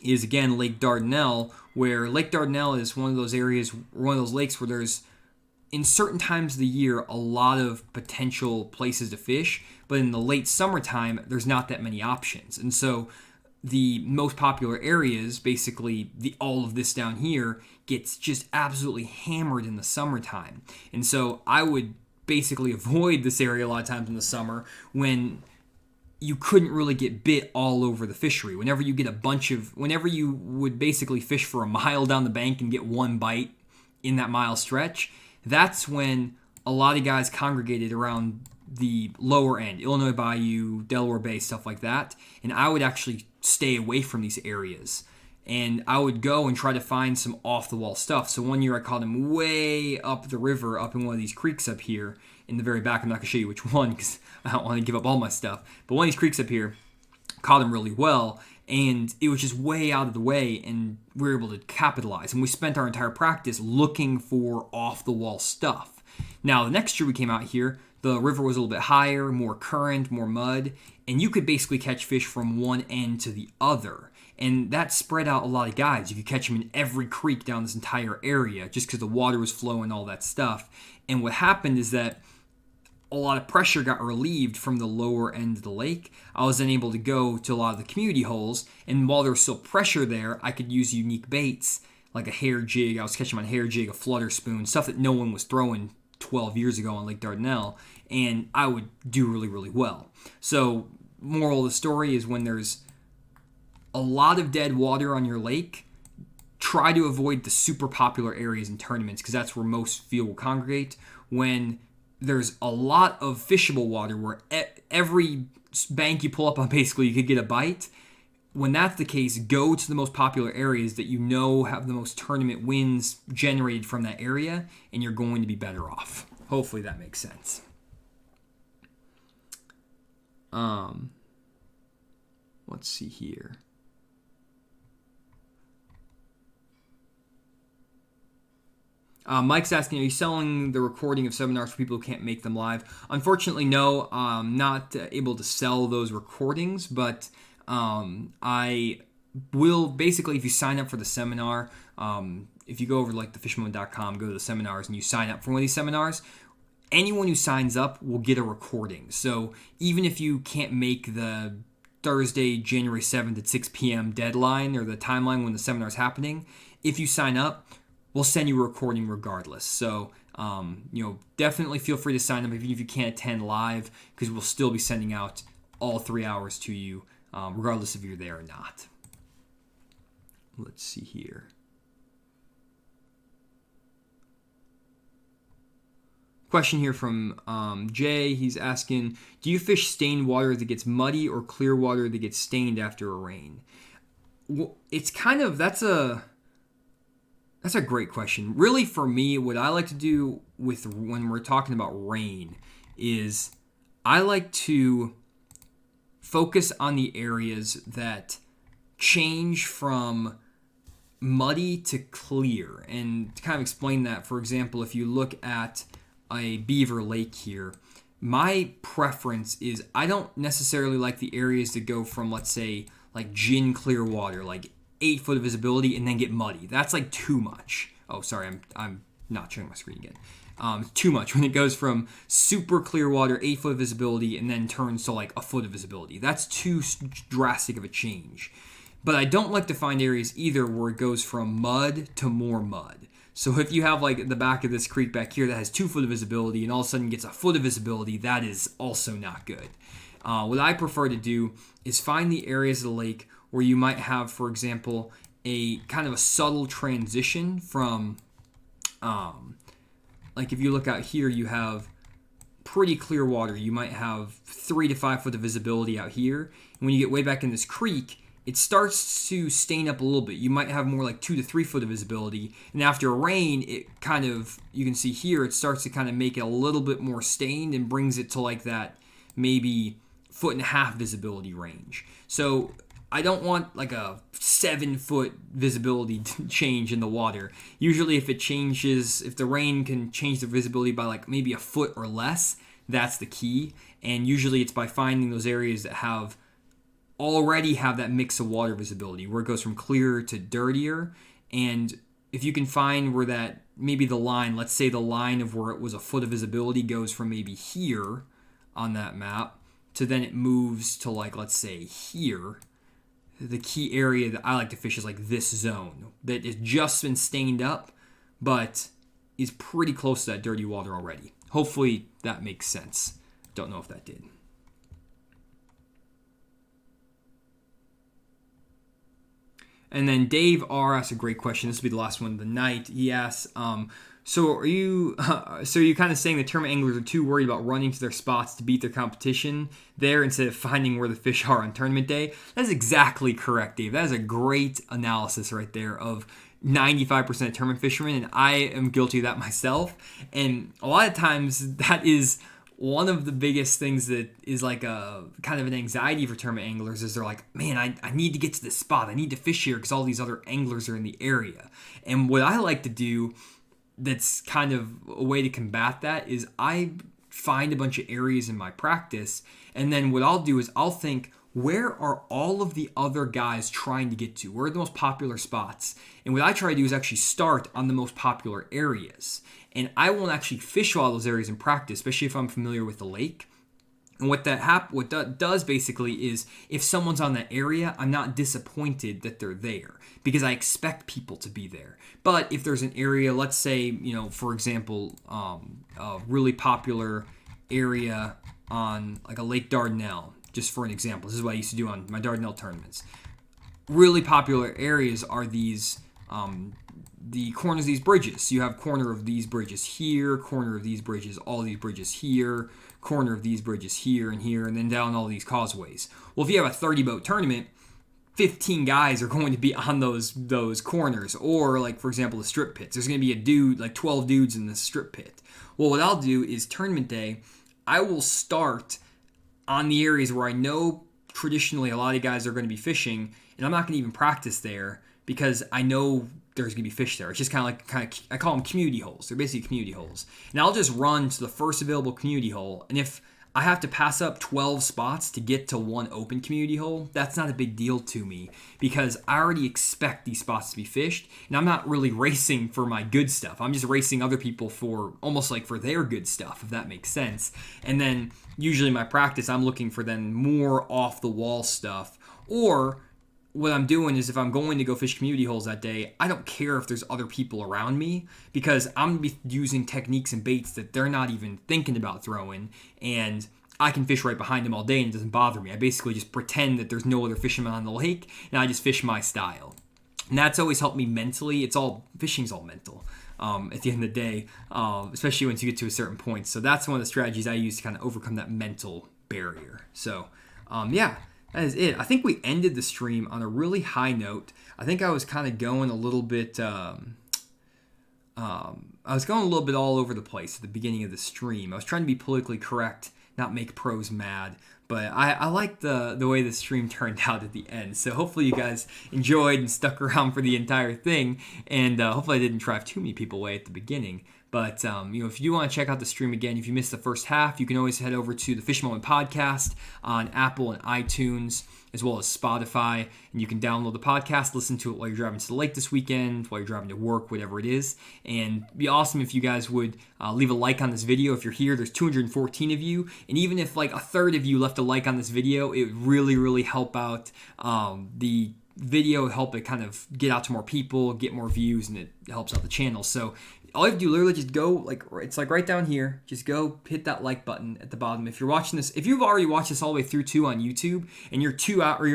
is, again, Lake Dardanelle, where Lake Dardanelle is one of those areas, one of those lakes where there's, in certain times of the year, a lot of potential places to fish, but in the late summertime, there's not that many options. And so the most popular areas, basically all of this down here, gets just absolutely hammered in the summertime. And so I would basically avoid this area a lot of times in the summer when you couldn't really get bit all over the fishery. Whenever you would basically fish for a mile down the bank and get one bite in that mile stretch, that's when a lot of guys congregated around the lower end, Illinois Bayou, Delaware Bay, stuff like that. And I would actually stay away from these areas. And I would go and try to find some off-the-wall stuff. So one year I caught him way up the river, up in one of these creeks up here in the very back. I'm not going to show you which one because I don't want to give up all my stuff. But one of these creeks up here, caught him really well. And it was just way out of the way, and we were able to capitalize. And we spent our entire practice looking for off-the-wall stuff. Now, the next year we came out here, the river was a little bit higher, more current, more mud, and you could basically catch fish from one end to the other. And that spread out a lot of guys. You could catch them in every creek down this entire area just because the water was flowing, all that stuff. And what happened is that a lot of pressure got relieved from the lower end of the lake. I was then able to go to a lot of the community holes, and while there was still pressure there, I could use unique baits like a hair jig. I was catching on a hair jig, a flutter spoon, stuff that no one was throwing 12 years ago on Lake Dardanelle, and I would do really, really well. So, moral of the story is when there's a lot of dead water on your lake, try to avoid the super popular areas in tournaments because that's where most field will congregate. When there's a lot of fishable water where every bank you pull up on basically you could get a bite, when that's the case, go to the most popular areas that you know have the most tournament wins generated from that area, and you're going to be better off. Hopefully that makes sense. Let's see here. Mike's asking, are you selling the recording of seminars for people who can't make them live? Unfortunately, no. I'm not able to sell those recordings, but I will basically, if you sign up for the seminar, if you go over to like thefishmoment.com, go to the seminars, and you sign up for one of these seminars, anyone who signs up will get a recording. So even if you can't make the Thursday, January 7th at 6 p.m. deadline or the timeline when the seminar is happening, if you sign up, we'll send you a recording regardless. So, definitely feel free to sign up even if you can't attend live, because we'll still be sending out all 3 hours to you, regardless if you're there or not. Let's see here. Question here from Jay. He's asking, do you fish stained water that gets muddy or clear water that gets stained after a rain? Well, it's kind of, that's a great question. Really, for me, what I like to do when we're talking about rain is I like to focus on the areas that change from muddy to clear. And to kind of explain that, for example, if you look at a beaver lake here, my preference is I don't necessarily like the areas that go from, let's say, like gin clear water, like 8 foot of visibility, and then get muddy. That's like too much. Oh, sorry, I'm not showing my screen again. Too much when it goes from super clear water, 8 foot of visibility, and then turns to like a foot of visibility. That's too drastic of a change. But I don't like to find areas either where it goes from mud to more mud. So if you have like the back of this creek back here that has 2 foot of visibility and all of a sudden gets a foot of visibility, that is also not good. What I prefer to do is find the areas of the lake where you might have, for example, a kind of a subtle transition from, like if you look out here, you have pretty clear water. You might have 3 to 5 foot of visibility out here. And when you get way back in this creek, it starts to stain up a little bit. You might have more like 2 to 3 foot of visibility. And after a rain, it kind of, you can see here, it starts to kind of make it a little bit more stained and brings it to like that maybe 1.5 foot visibility range. So I don't want like a 7-foot visibility change in the water. Usually if it changes, if the rain can change the visibility by like maybe a foot or less, that's the key. And usually it's by finding those areas that already have that mix of water visibility where it goes from clearer to dirtier. And if you can find where that, maybe the line, let's say the line of where it was a foot of visibility goes from maybe here on that map to then it moves to like, let's say here. The key area that I like to fish is like this zone that has just been stained up, but is pretty close to that dirty water already. Hopefully that makes sense. Don't know if that did. And then Dave R asks a great question. This will be the last one of the night. He asks, so are you kind of saying the tournament anglers are too worried about running to their spots to beat their competition there instead of finding where the fish are on tournament day? That's exactly correct, Dave. That is a great analysis right there of 95% of tournament fishermen, and I am guilty of that myself. And a lot of times that is one of the biggest things that is like a kind of an anxiety for tournament anglers is they're like, man, I need to get to this spot. I need to fish here because all these other anglers are in the area. And what I like to do that's kind of a way to combat that is I find a bunch of areas in my practice, and then what I'll do is I'll think, where are all of the other guys trying to get to? Where are the most popular spots? And what I try to do is actually start on the most popular areas. And I won't actually fish all those areas in practice, especially if I'm familiar with the lake. And what that does basically is if someone's on that area, I'm not disappointed that they're there because I expect people to be there. But if there's an area, let's say, for example, a really popular area on like a Lake Dardanelle, just for an example. This is what I used to do on my Dardanelle tournaments. Really popular areas are these the corners of these bridges. You have corner of these bridges here, corner of these bridges, all these bridges here, corner of these bridges here, and then down all these causeways. Well, if you have a 30-boat tournament, 15 guys are going to be on those corners. Or, like, for example, the strip pits. There's going to be a dude, like 12 dudes in the strip pit. Well, what I'll do is tournament day, I will start on the areas where I know traditionally a lot of guys are going to be fishing, and I'm not going to even practice there because I know there's going to be fish there. It's just kind of I call them community holes. They're basically community holes. And I'll just run to the first available community hole, and if I have to pass up 12 spots to get to one open community hole, that's not a big deal to me because I already expect these spots to be fished, and I'm not really racing for my good stuff. I'm just racing other people for almost like for their good stuff, if that makes sense. And then usually in my practice, I'm looking for then more off the wall stuff. Or what I'm doing is if I'm going to go fish community holes that day, I don't care if there's other people around me because I'm going to be using techniques and baits that they're not even thinking about throwing, and I can fish right behind them all day and it doesn't bother me. I basically just pretend that there's no other fishermen on the lake and I just fish my style. And that's always helped me mentally. Fishing's all mental at the end of the day, especially once you get to a certain point. So that's one of the strategies I use to kind of overcome that mental barrier. So yeah. That is it. I think we ended the stream on a really high note. I think I was kind of going a little bit all over the place at the beginning of the stream. I was trying to be politically correct, not make pros mad. But I like the way the stream turned out at the end. So hopefully you guys enjoyed and stuck around for the entire thing. And hopefully I didn't drive too many people away at the beginning. But, if you do want to check out the stream again, if you missed the first half, you can always head over to the Fish Moment Podcast on Apple and iTunes, as well as Spotify. And you can download the podcast, listen to it while you're driving to the lake this weekend, while you're driving to work, whatever it is. And it'd be awesome if you guys would leave a like on this video. If you're here, there's 214 of you. And even if like a third of you left a like on this video, it would really, really help out the video, help it kind of get out to more people, get more views, and it helps out the channel. So all you have to do, literally just go, it's like right down here, just go hit that like button at the bottom. If you're watching this, if you've already watched this all the way through too on YouTube, and you're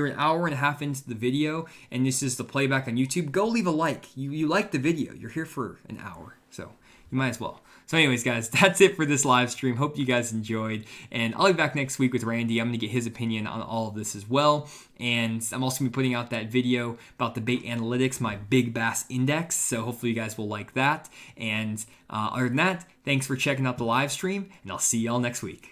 an hour and a half into the video, and this is the playback on YouTube, go leave a like. You like the video. You're here for an hour. So you might as well. So anyways, guys, that's it for this live stream. Hope you guys enjoyed. And I'll be back next week with Randy. I'm going to get his opinion on all of this as well. And I'm also going to be putting out that video about the bait analytics, my big bass index. So hopefully you guys will like that. And other than that, thanks for checking out the live stream, and I'll see y'all next week.